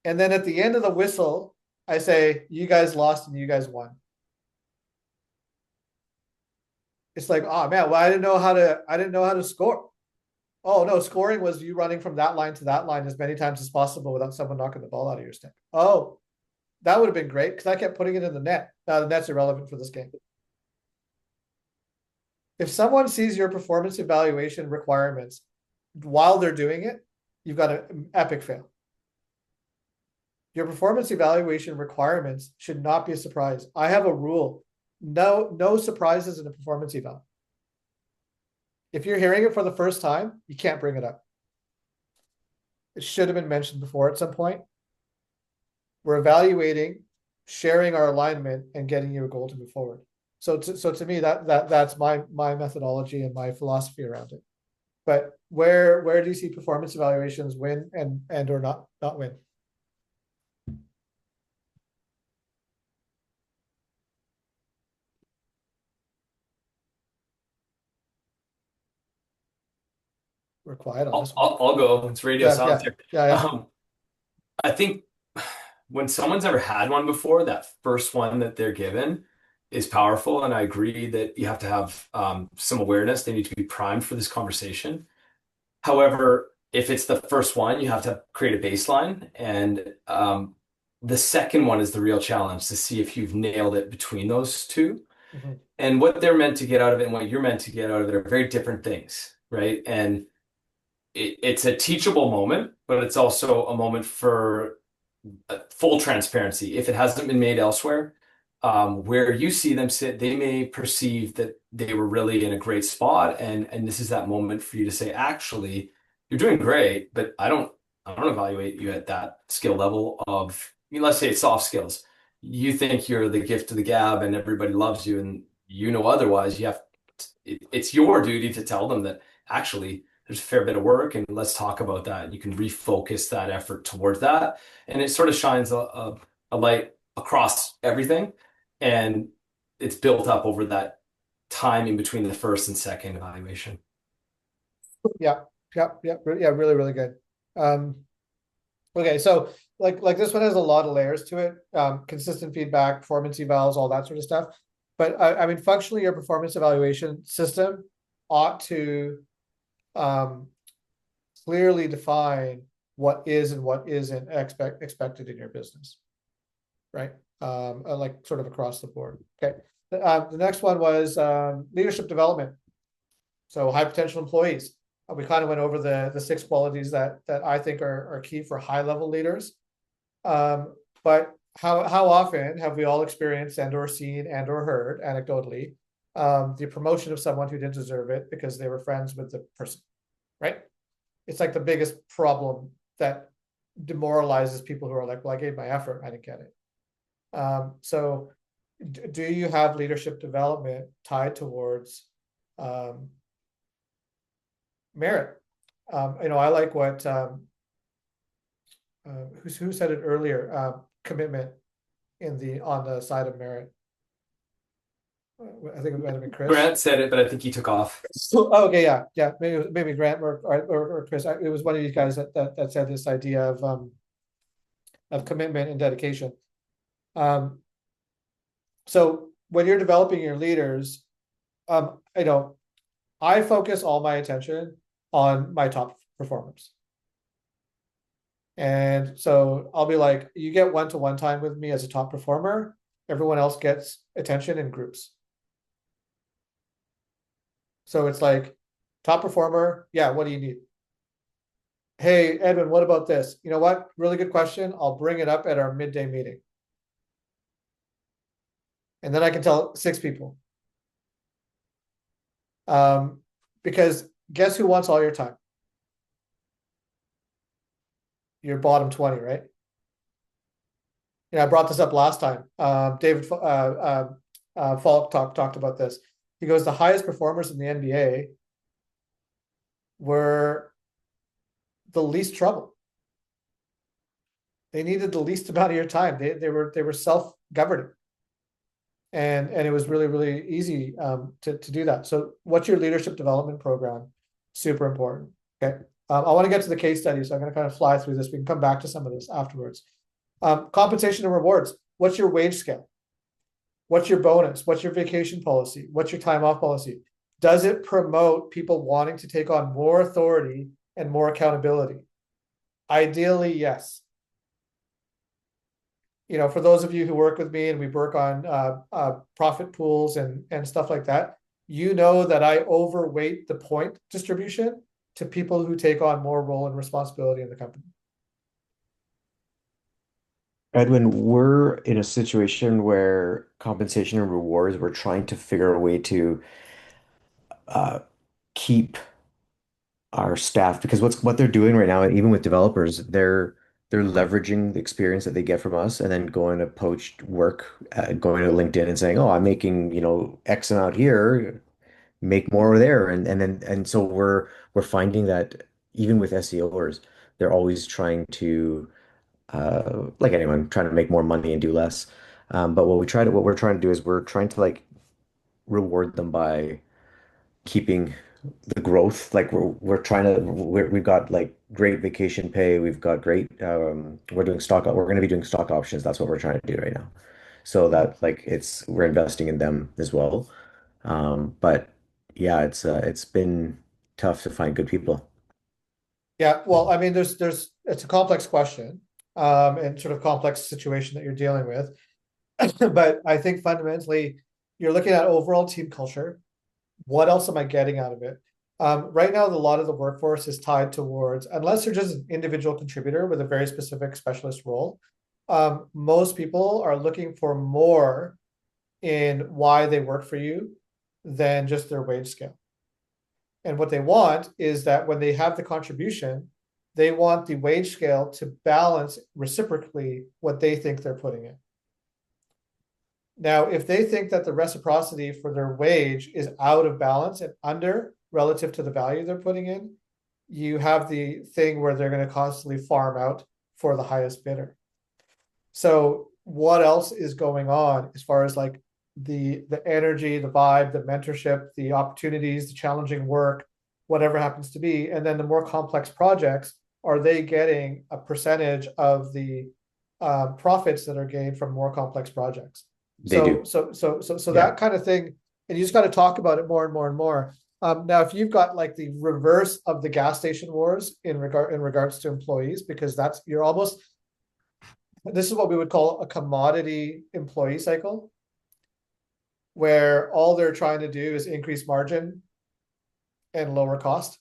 And then at the end of the whistle, I say, you guys lost and you guys won. It's like, oh man, well, I didn't know how to score. Oh no, scoring was you running from that line to that line as many times as possible without someone knocking the ball out of your stick. Oh, that would have been great because I kept putting it in the net. Now the net's irrelevant for this game. If someone sees your performance evaluation requirements while they're doing it, you've got an epic fail. Your performance evaluation requirements should not be a surprise. I have a rule. No surprises in a performance eval. If you're hearing it for the first time, you can't bring it up. It should have been mentioned before at some point. We're evaluating, sharing our alignment, and getting you a goal to move forward. So to me, that's my methodology and my philosophy around it. But where do you see performance evaluations win and or not win? We're quiet on this one. I'll go. It's radio silence here. Yeah. I think when someone's ever had one before, that first one that they're given is powerful. And I agree that you have to have some awareness. They need to be primed for this conversation. However, if it's the first one, you have to create a baseline. And the second one is the real challenge to see if you've nailed it between those two. Mm-hmm. And what they're meant to get out of it and what you're meant to get out of it are very different things, right? And it's a teachable moment, but it's also a moment for full transparency. If it hasn't been made elsewhere, where you see them sit, they may perceive that they were really in a great spot, and this is that moment for you to say, actually, you're doing great, but I don't evaluate you at that skill level of, I mean, let's say it's soft skills. You think you're the gift of the gab and everybody loves you, and you know otherwise. It's your duty to tell them that actually there's a fair bit of work, and let's talk about that. You can refocus that effort towards that, and it sort of shines a light across everything, and it's built up over that time in between the first and second evaluation. Yeah, really, really good. Okay, so like this one has a lot of layers to it. Consistent feedback, performance evals, all that sort of stuff. But I mean, functionally, your performance evaluation system ought to clearly define what is and what isn't expected in your business, right? Like sort of across the board. Okay. The next one was leadership development. So high potential employees. We kind of went over the 6 qualities that I think are key for high level leaders. But how often have we all experienced and or seen and or heard anecdotally the promotion of someone who didn't deserve it because they were friends with the person, right? It's like the biggest problem that demoralizes people who are like, well, I gave my effort, I didn't get it. So do you have leadership development tied towards merit? I like what who said it earlier, commitment on the side of merit. I think it might have been Chris. Grant said it, but I think he took off. Okay, yeah, maybe Grant or Chris. It was one of you guys that said this idea of commitment and dedication. So when you're developing your leaders, I focus all my attention on my top performers. And so I'll be like, you get one-to-one time with me as a top performer. Everyone else gets attention in groups. So it's like, top performer, yeah, what do you need? Hey, Edwin, what about this? You know what? Really good question. I'll bring it up at our midday meeting. And then I can tell 6 people. Because guess who wants all your time? Your bottom 20, right? I brought this up last time. David Falk talked about this. He goes, the highest performers in the NBA were the least trouble. They needed the least amount of your time. They were self-governing. And it was really, really easy to do that. So what's your leadership development program? Super important. Okay. I want to get to the case study, so I'm going to kind of fly through this. We can come back to some of this afterwards. Compensation and rewards. What's your wage scale? What's your bonus? What's your vacation policy? What's your time off policy? Does it promote people wanting to take on more authority and more accountability? Ideally, yes. For those of you who work with me and we work on profit pools and stuff like that, that I overweight the point distribution to people who take on more role and responsibility in the company. Edwin, we're in a situation where compensation and rewards, we're trying to figure a way to keep our staff, because what they're doing right now, even with developers, they're leveraging the experience that they get from us and then going to poach work, going to LinkedIn and saying, oh, I'm making, X amount here, make more there. And so we're finding that even with SEOers, they're always trying to, like anyone, trying to make more money and do less. But what we're trying to do is we're trying to like reward them by keeping the growth. Like we've got like great vacation pay. We've got great, we're going to be doing stock options. That's what we're trying to do right now. So that like we're investing in them as well. But yeah, it's been tough to find good people. Yeah, well, I mean, it's a complex question, and sort of complex situation that you're dealing with. But I think fundamentally, you're looking at overall team culture. What else am I getting out of it? Right now, a lot of the workforce is tied towards, unless you're just an individual contributor with a very specific specialist role, most people are looking for more in why they work for you than just their wage scale. And what they want is that when they have the contribution, they want the wage scale to balance reciprocally what they think they're putting in. Now, if they think that the reciprocity for their wage is out of balance and under relative to the value they're putting in, you have the thing where they're going to constantly farm out for the highest bidder. So what else is going on as far as like the energy, the vibe, the mentorship, the opportunities, the challenging work, whatever happens to be, and then the more complex projects, are they getting a percentage of the profits that are gained from more complex projects? They do. So that kind of thing, and you just got to talk about it more and more and more. Now, if you've got like the reverse of the gas station wars in regards to employees, because you're almost, this is what we would call a commodity employee cycle, where all they're trying to do is increase margin and lower cost,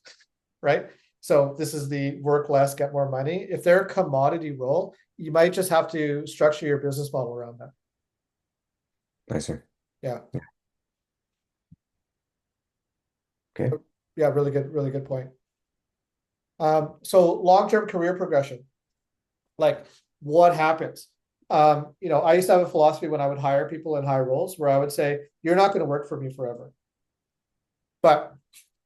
right? So this is the work less, get more money. If they're a commodity role, you might just have to structure your business model around that. I see. Yeah. Okay. Yeah, really good point. So long-term career progression, like what happens? I used to have a philosophy when I would hire people in high roles where I would say, you're not going to work for me forever. But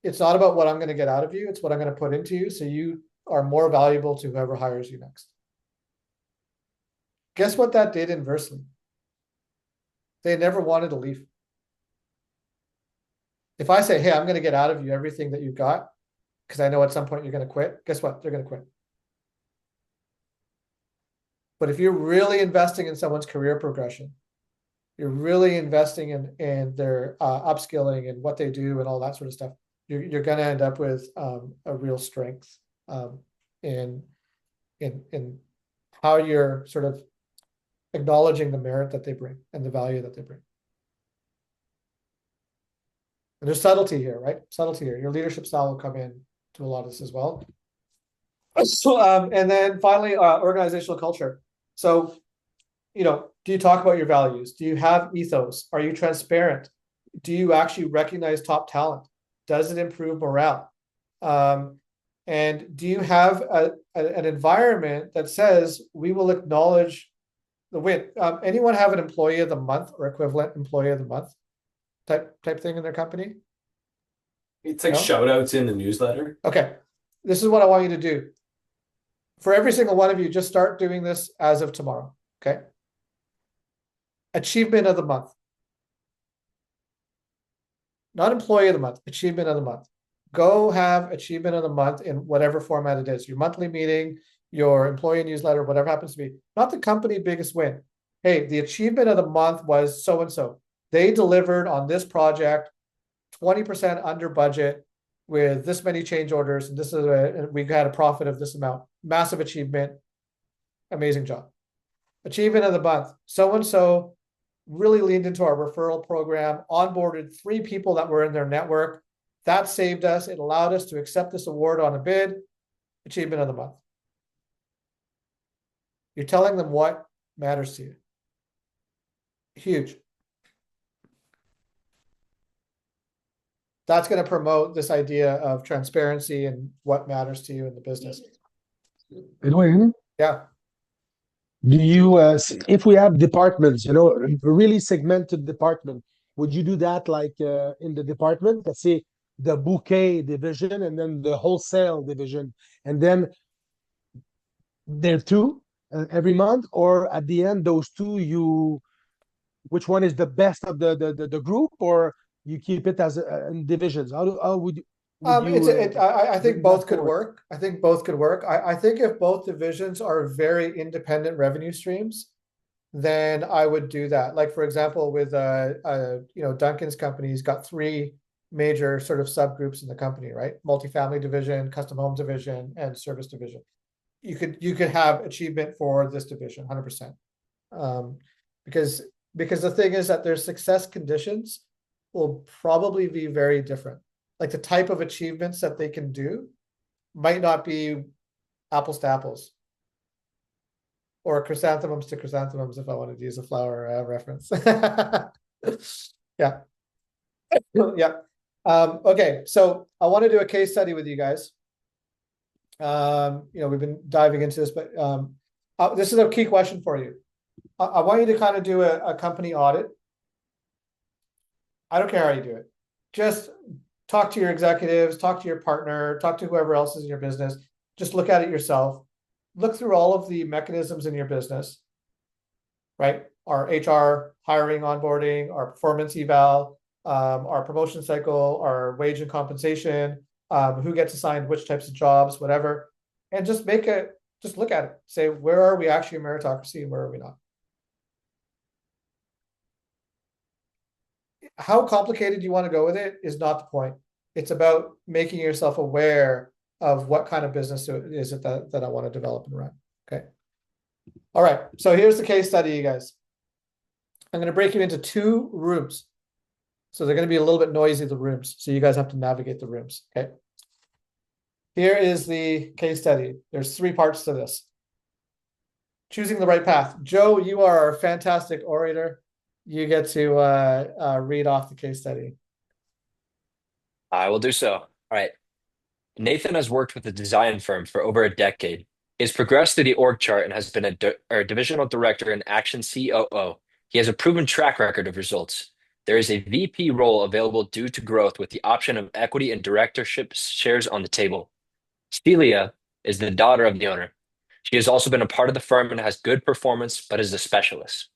it's not about what I'm going to get out of you. It's what I'm going to put into you. So you are more valuable to whoever hires you next. Guess what that did inversely? They never wanted to leave. If I say, hey, I'm going to get out of you everything that you've got, because I know at some point you're going to quit, guess what? They're going to quit. But if you're really investing in someone's career progression, you're really investing in their upskilling and what they do and all that sort of stuff, you're going to end up with a real strength in how you're sort of acknowledging the merit that they bring and the value that they bring. And there's subtlety here, right? Subtlety here. Your leadership style will come in to a lot of this as well. So, and then finally, organizational culture. So, do you talk about your values? Do you have ethos? Are you transparent? Do you actually recognize top talent? Does it improve morale? And do you have an environment that says we will acknowledge the win? Anyone have an employee of the month or equivalent employee of the month type thing in their company? It's like shout outs in the newsletter. Okay. This is what I want you to do. For every single one of you, just start doing this as of tomorrow. Okay. Achievement of the month. Not employee of the month, achievement of the month. Go have achievement of the month in whatever format it is. Your monthly meeting, your employee newsletter, whatever happens to be. Not the company biggest win. Hey, the achievement of the month was so-and-so. They delivered on this project 20% under budget with this many change orders. And this is we had a profit of this amount. Massive achievement. Amazing job. Achievement of the month. So-and-so really leaned into our referral program, onboarded 3 people that were in their network. That saved us. It allowed us to accept this award on a bid. Achievement of the month. You're telling them what matters to you. Huge. That's going to promote this idea of transparency and what matters to you in the business. Edwin, Yeah. do you, if we have departments, really segmented department, would you do that like in the department? Let's say the bouquet division and then the wholesale division, and then there are 2 every month, or at the end, those 2, which one is the best of the group, or you keep it as in divisions? How would you? I think both could work. I think both could work. I think if both divisions are very independent revenue streams, then I would do that. Like for example, with Duncan's company, he's got 3 major sort of subgroups in the company, right? Multifamily division, custom home division, and service division. You could have achievement for this division, 100%. Because the thing is that their success conditions will probably be very different. Like the type of achievements that they can do might not be apples to apples, or chrysanthemums to chrysanthemums, if I wanted to use a flower reference. Yeah. Yeah. Okay, so I want to do a case study with you guys. We've been diving into this, but this is a key question for you. I want you to kind of do a company audit. I don't care how you do it. Just talk to your executives, talk to your partner, talk to whoever else is in your business. Just look at it yourself. Look through all of the mechanisms in your business, right? Our HR, hiring, onboarding, our performance eval, our promotion cycle, our wage and compensation, who gets assigned which types of jobs, whatever. And just look at it. Say, where are we actually in meritocracy and where are we not? How complicated you want to go with it is not the point. It's about making yourself aware of what kind of business is it that I want to develop and run. Okay. All right. So here's the case study, you guys. I'm going to break you into 2 rooms. So they're going to be a little bit noisy, the rooms. So you guys have to navigate the rooms. Okay. Here is the case study. There's 3 parts to this. Choosing the right path. Joe, you are a fantastic orator. You get to read off the case study. I will do so. All right. Nathan has worked with a design firm for over a decade. He has progressed through the org chart and has been a divisional director and action COO. He has a proven track record of results. There is a VP role available due to growth with the option of equity and directorship shares on the table. Celia is the daughter of the owner. She has also been a part of the firm and has good performance, but is a specialist.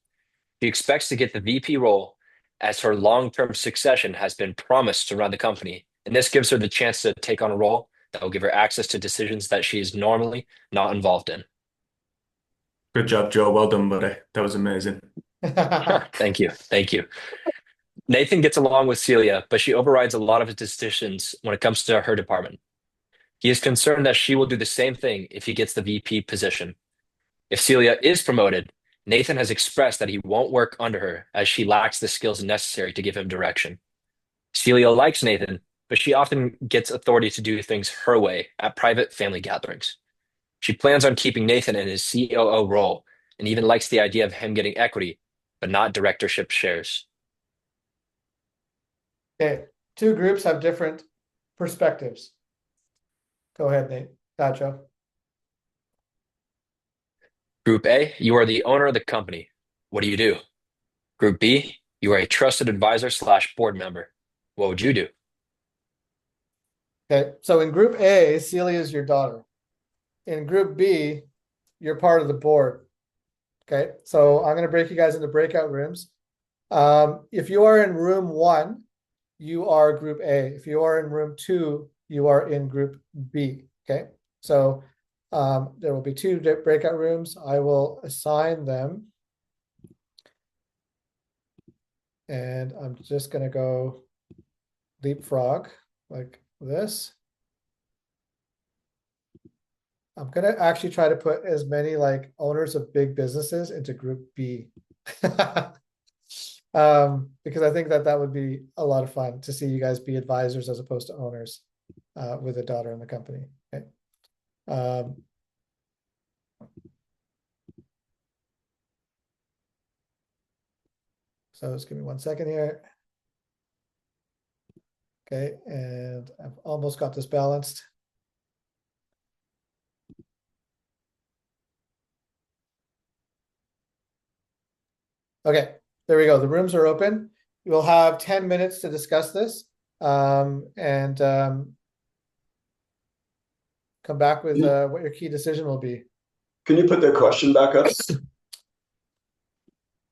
She expects to get the VP role as her long-term succession has been promised to run the company, and this gives her the chance to take on a role that will give her access to decisions that she is normally not involved in. Good job, Joe. Well done, buddy. That was amazing. Thank you. Thank you. Nathan gets along with Celia, but she overrides a lot of his decisions when it comes to her department. He is concerned that she will do the same thing if he gets the VP position. If Celia is promoted, Nathan has expressed that he won't work under her as she lacks the skills necessary to give him direction. Celia likes Nathan, but she often gets authority to do things her way at private family gatherings. She plans on keeping Nathan in his COO role and even likes the idea of him getting equity, but not directorship shares. Okay. 2 groups have different perspectives. Go ahead, Nate. Joe. Group A, you are the owner of the company. What do you do? Group B, you are a trusted advisor / board member. What would you do? Okay. So in group A, Celia is your daughter. In group B, you're part of the board. Okay. So I'm going to break you guys into breakout rooms. If you are in room 1, you are group A. If you are in room 2, you are in group B. Okay. So there will be 2 breakout rooms. I will assign them. And I'm just going to go leapfrog like this. I'm going to actually try to put as many like owners of big businesses into group B. Because I think that would be a lot of fun to see you guys be advisors as opposed to owners with a daughter in the company. Okay. So just give me 1 second here. Okay, and I've almost got this balanced. Okay, there we go. The rooms are open. We'll have 10 minutes to discuss this and come back with what your key decision will be. Can you put the question back up?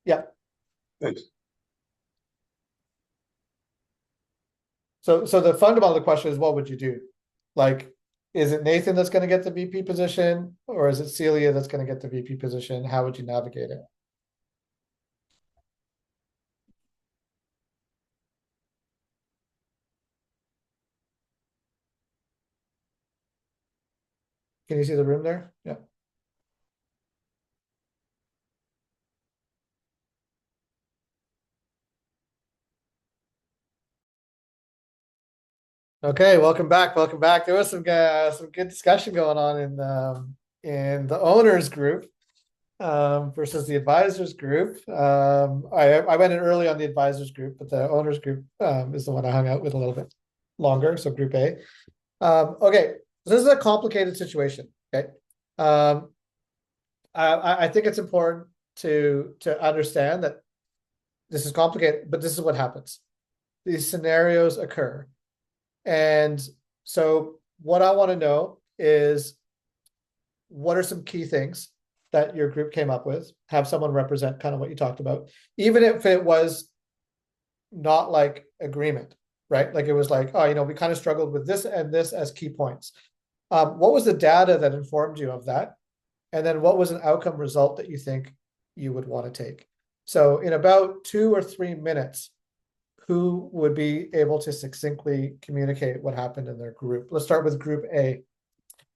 Yeah. Thanks. So the fundamental question is, what would you do? Like, is it Nathan that's going to get the VP position, or is it Celia that's going to get the VP position? How would you navigate it? Can you see the room there? Yeah. Okay, welcome back. Welcome back. There was some good discussion going on in the owners group versus the advisors group. I went in early on the advisors group, but the owners group is the one I hung out with a little bit longer. So group A. Okay, so this is a complicated situation. Okay, I think it's important to understand that this is complicated, but this is what happens. These scenarios occur. And so what I want to know is, what are some key things that your group came up with? Have someone represent kind of what you talked about, even if it was not like agreement, right? Like it was like, oh, we kind of struggled with this and this as key points. What was the data that informed you of that? And then what was an outcome result that you think you would want to take? So in about 2 or 3 minutes, who would be able to succinctly communicate what happened in their group? Let's start with Group A.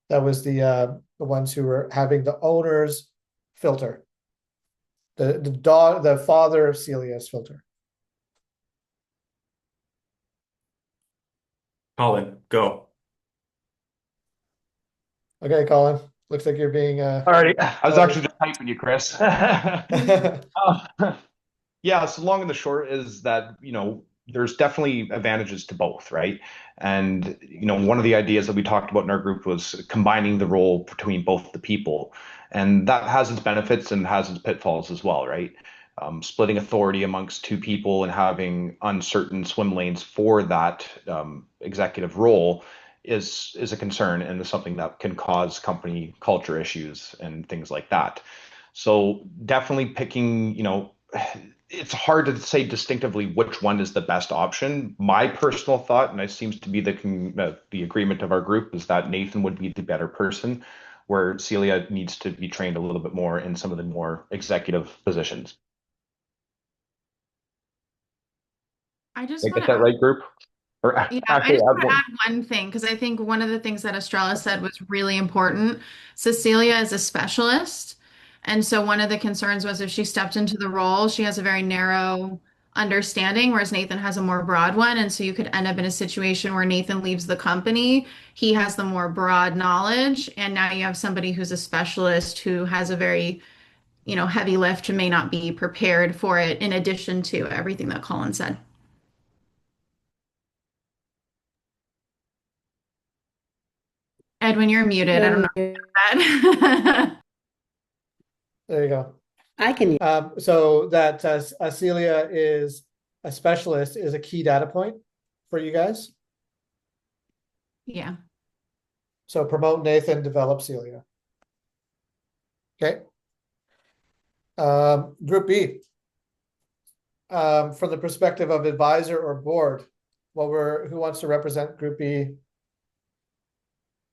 That was the ones who were having the owner's filter, the father of Celia's filter. Colin, go. Okay, Colin. Looks like you're being Alrighty, I was actually just typing you, Chris. Yeah, so long and the short is that, there's definitely advantages to both, right? And, one of the ideas that we talked about in our group was combining the role between both the people. And that has its benefits and has its pitfalls as well, right? Splitting authority amongst two people and having uncertain swim lanes for that executive role is a concern and is something that can cause company culture issues and things like that. So definitely picking, it's hard to say distinctively which one is the best option. My personal thought, and it seems to be the agreement of our group, is that Nathan would be the better person, where Celia needs to be trained a little bit more in some of the more executive positions. I just Did I want get to that right, group? Or Yeah, I actually, just add want to one. add one thing because I think one of the things that Estrella said was really important. Cecilia is a specialist. And so one of the concerns was if she stepped into the role, she has a very narrow understanding, whereas Nathan has a more broad one. And so you could end up in a situation where Nathan leaves the company, he has the more broad knowledge, and now you have somebody who's a specialist who has a very, heavy lift and may not be prepared for it in addition to everything that Colin said. Edwin, you're muted. I don't know that. There you go. I can. So that Celia is a specialist is a key data point for you guys. Yeah. So promote Nathan, develop Celia. Okay. Group B. From the perspective of advisor or board, who wants to represent Group B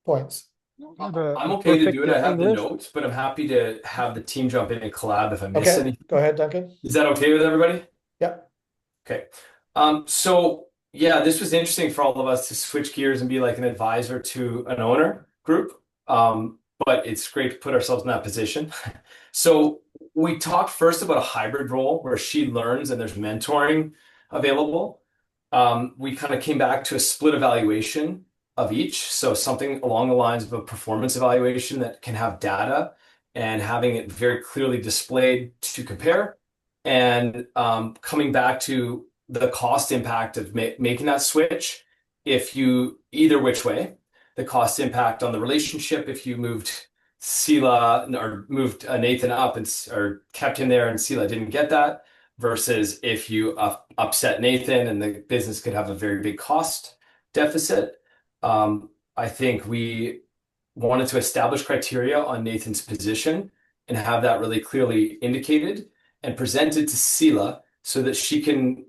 points? I'm okay to do it. I have the notes, but I'm happy to have the team jump in and collab if I miss Okay, anything. go ahead, Duncan. Is that okay with everybody? Yep. Okay. So yeah, this was interesting for all of us to switch gears and be like an advisor to an owner group. But it's great to put ourselves in that position. So we talked first about a hybrid role where she learns and there's mentoring available. We kind of came back to a split evaluation of each. So something along the lines of a performance evaluation that can have data and having it very clearly displayed to compare. And coming back to the cost impact of making that switch, if you either which way, the cost impact on the relationship if you moved Sela or moved Nathan up or kept him there and Sela didn't get that, versus if you upset Nathan and the business could have a very big cost deficit. I think we wanted to establish criteria on Nathan's position and have that really clearly indicated and presented to Sela so that she can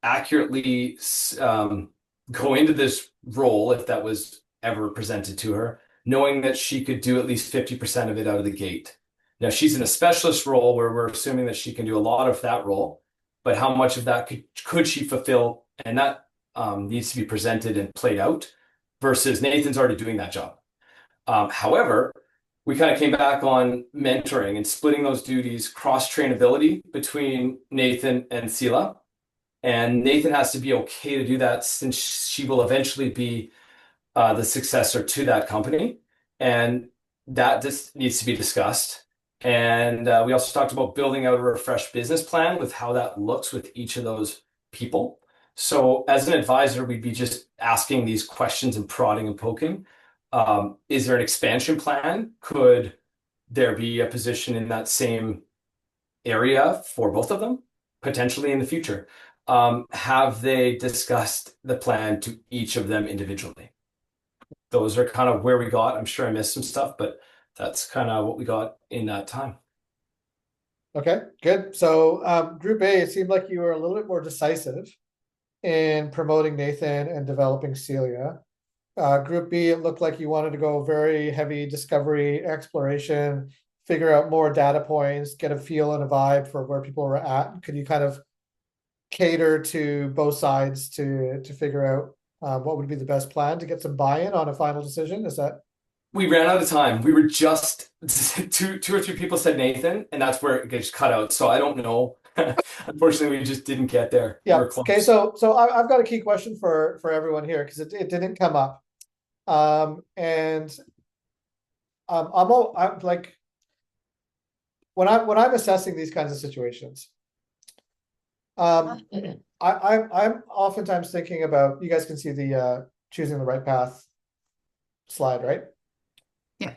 accurately go into this role if that was ever presented to her, knowing that she could do at least 50% of it out of the gate. Now she's in a specialist role where we're assuming that she can do a lot of that role, but how much of that could she fulfill? And that needs to be presented and played out versus Nathan's already doing that job. However, we kind of came back on mentoring and splitting those duties, cross trainability between Nathan and Sela. And Nathan has to be okay to do that since she will eventually be the successor to that company. And that just needs to be discussed. And we also talked about building out a refreshed business plan with how that looks with each of those people. So as an advisor, we'd be just asking these questions and prodding and poking. Is there an expansion plan? Could there be a position in that same area for both of them potentially in the future? Have they discussed the plan to each of them individually? Those are kind of where we got. I'm sure I missed some stuff, but that's kind of what we got in that time. Okay, good. So Group A, it seemed like you were a little bit more decisive in promoting Nathan and developing Celia. Group B, it looked like you wanted to go very heavy discovery, exploration, figure out more data points, get a feel and a vibe for where people were at. Could you kind of cater to both sides to figure out what would be the best plan to get some buy-in on a final decision? Is that? We ran out of time. We were just two or three people said Nathan, and that's where it gets cut out. So I don't know. Unfortunately, we just didn't get there. We Yeah. were close. Okay. So I've got a key question for everyone here because it didn't come up. And I'm like when I'm assessing these kinds of situations, I'm oftentimes thinking about, you guys can see the choosing the right path slide, right? Yeah.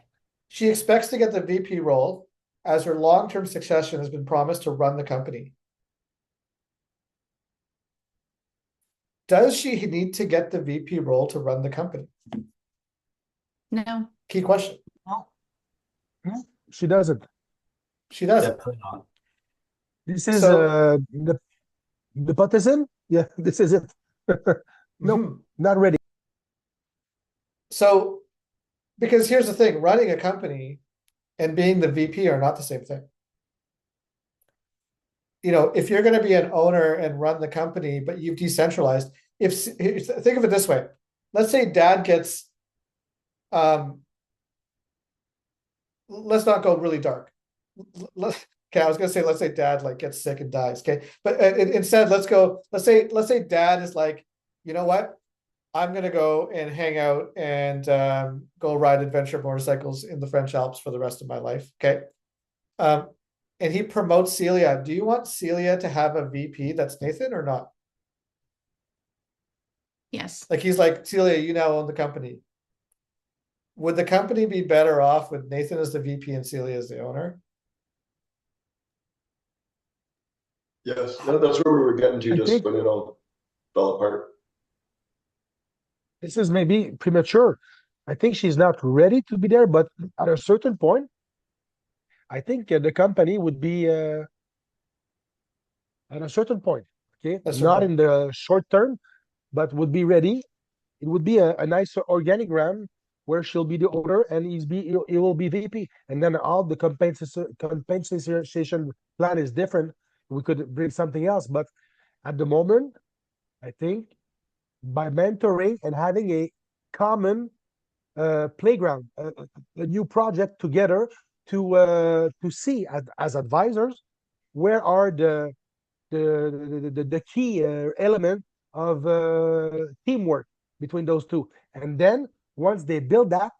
She expects to get the VP role as her long-term succession has been promised to run the company. Does she need to get the VP role to run the company? No. Key question. No, she doesn't. She doesn't. Definitely not. This is So- the nepotism. Yeah, this is it. No, Mhm. not ready. So, because here's the thing, running a company and being the VP are not the same thing. You know, if you're going to be an owner and run the company, but you've decentralized, think of it this way, let's say dad gets, let's not go really dark. Okay, I was going to say, let's say dad like gets sick and dies. Okay, but instead, let's say dad is like, you know what? I'm going to go and hang out and go ride adventure motorcycles in the French Alps for the rest of my life. Okay. And he promotes Celia. Do you want Celia to have a VP that's Nathan or not? Yes. Like he's like, Celia, you now own the company. Would the company be better off with Nathan as the VP and Celia as the owner? Yes, that's where we were getting to just when it all fell apart. This is maybe premature. I think she's not ready to be there, but at a certain point, I think the company would be at a certain point, okay? Not in the short term, but would be ready. It would be a nice organigram where she'll be the owner and he will be VP. And then all the compensation plan is different. We could bring something else. But at the moment, I think by mentoring and having a common playground, a new project together to see as advisors where are the key element of teamwork between those two, and then once they build that,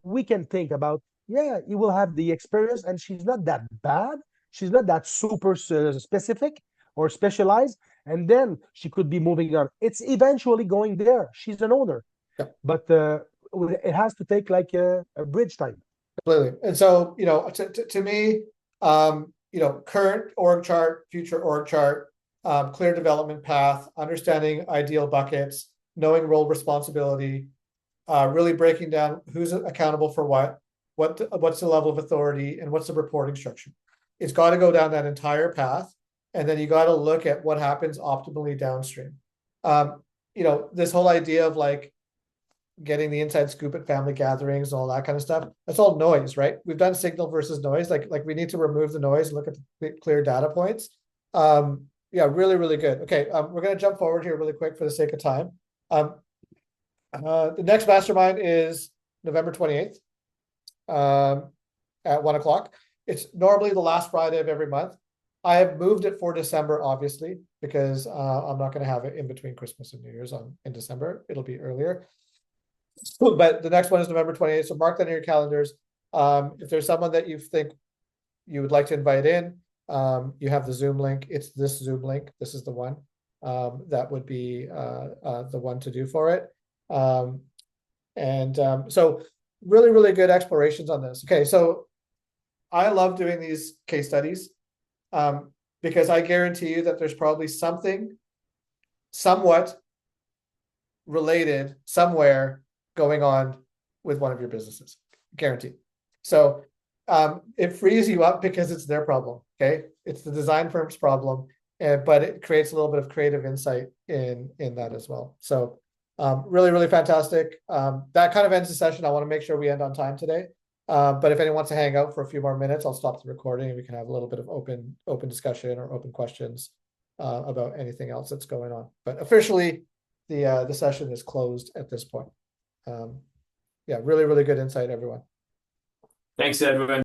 we can think about, yeah, you will have the experience, and she's not that bad, she's not that super specific or specialized, and then she could be moving on. It's eventually going there. She's an owner. Yeah. But it has to take like a bridge time. Completely. And so, you know, to me, you know, current org chart, future org chart, clear development path, understanding ideal buckets, knowing role responsibility, really breaking down who's accountable for what's the level of authority, and what's the reporting structure. It's got to go down that entire path, and then you got to look at what happens optimally downstream. You know, this whole idea of like getting the inside scoop at family gatherings and all that kind of stuff, that's all noise, right? We've done signal versus noise. Like we need to remove the noise and look at the clear data points. Yeah, really, really good. Okay, we're going to jump forward here really quick for the sake of time. The next mastermind is November 28th at 1 o'clock. It's normally the last Friday of every month. I have moved it for December, obviously, because I'm not going to have it in between Christmas and New Year's in December. It'll be earlier. But the next one is November 28th. So mark that in your calendars. If there's someone that you think you would like to invite in, you have the Zoom link. It's this Zoom link. This is the one. That would be the one to do for it. So really, really good explorations on this. Okay, so I love doing these case studies because I guarantee you that there's probably something somewhat related somewhere going on with one of your businesses, guaranteed. So it frees you up because it's their problem, okay? It's the design firm's problem, but it creates a little bit of creative insight in that as well. So really, really fantastic. That kind of ends the session. I want to make sure we end on time today. But if anyone wants to hang out for a few more minutes, I'll stop the recording and we can have a little bit of open discussion or open questions about anything else that's going on. But officially, the session is closed at this point. Yeah, really, really good insight, everyone. Thanks, everyone.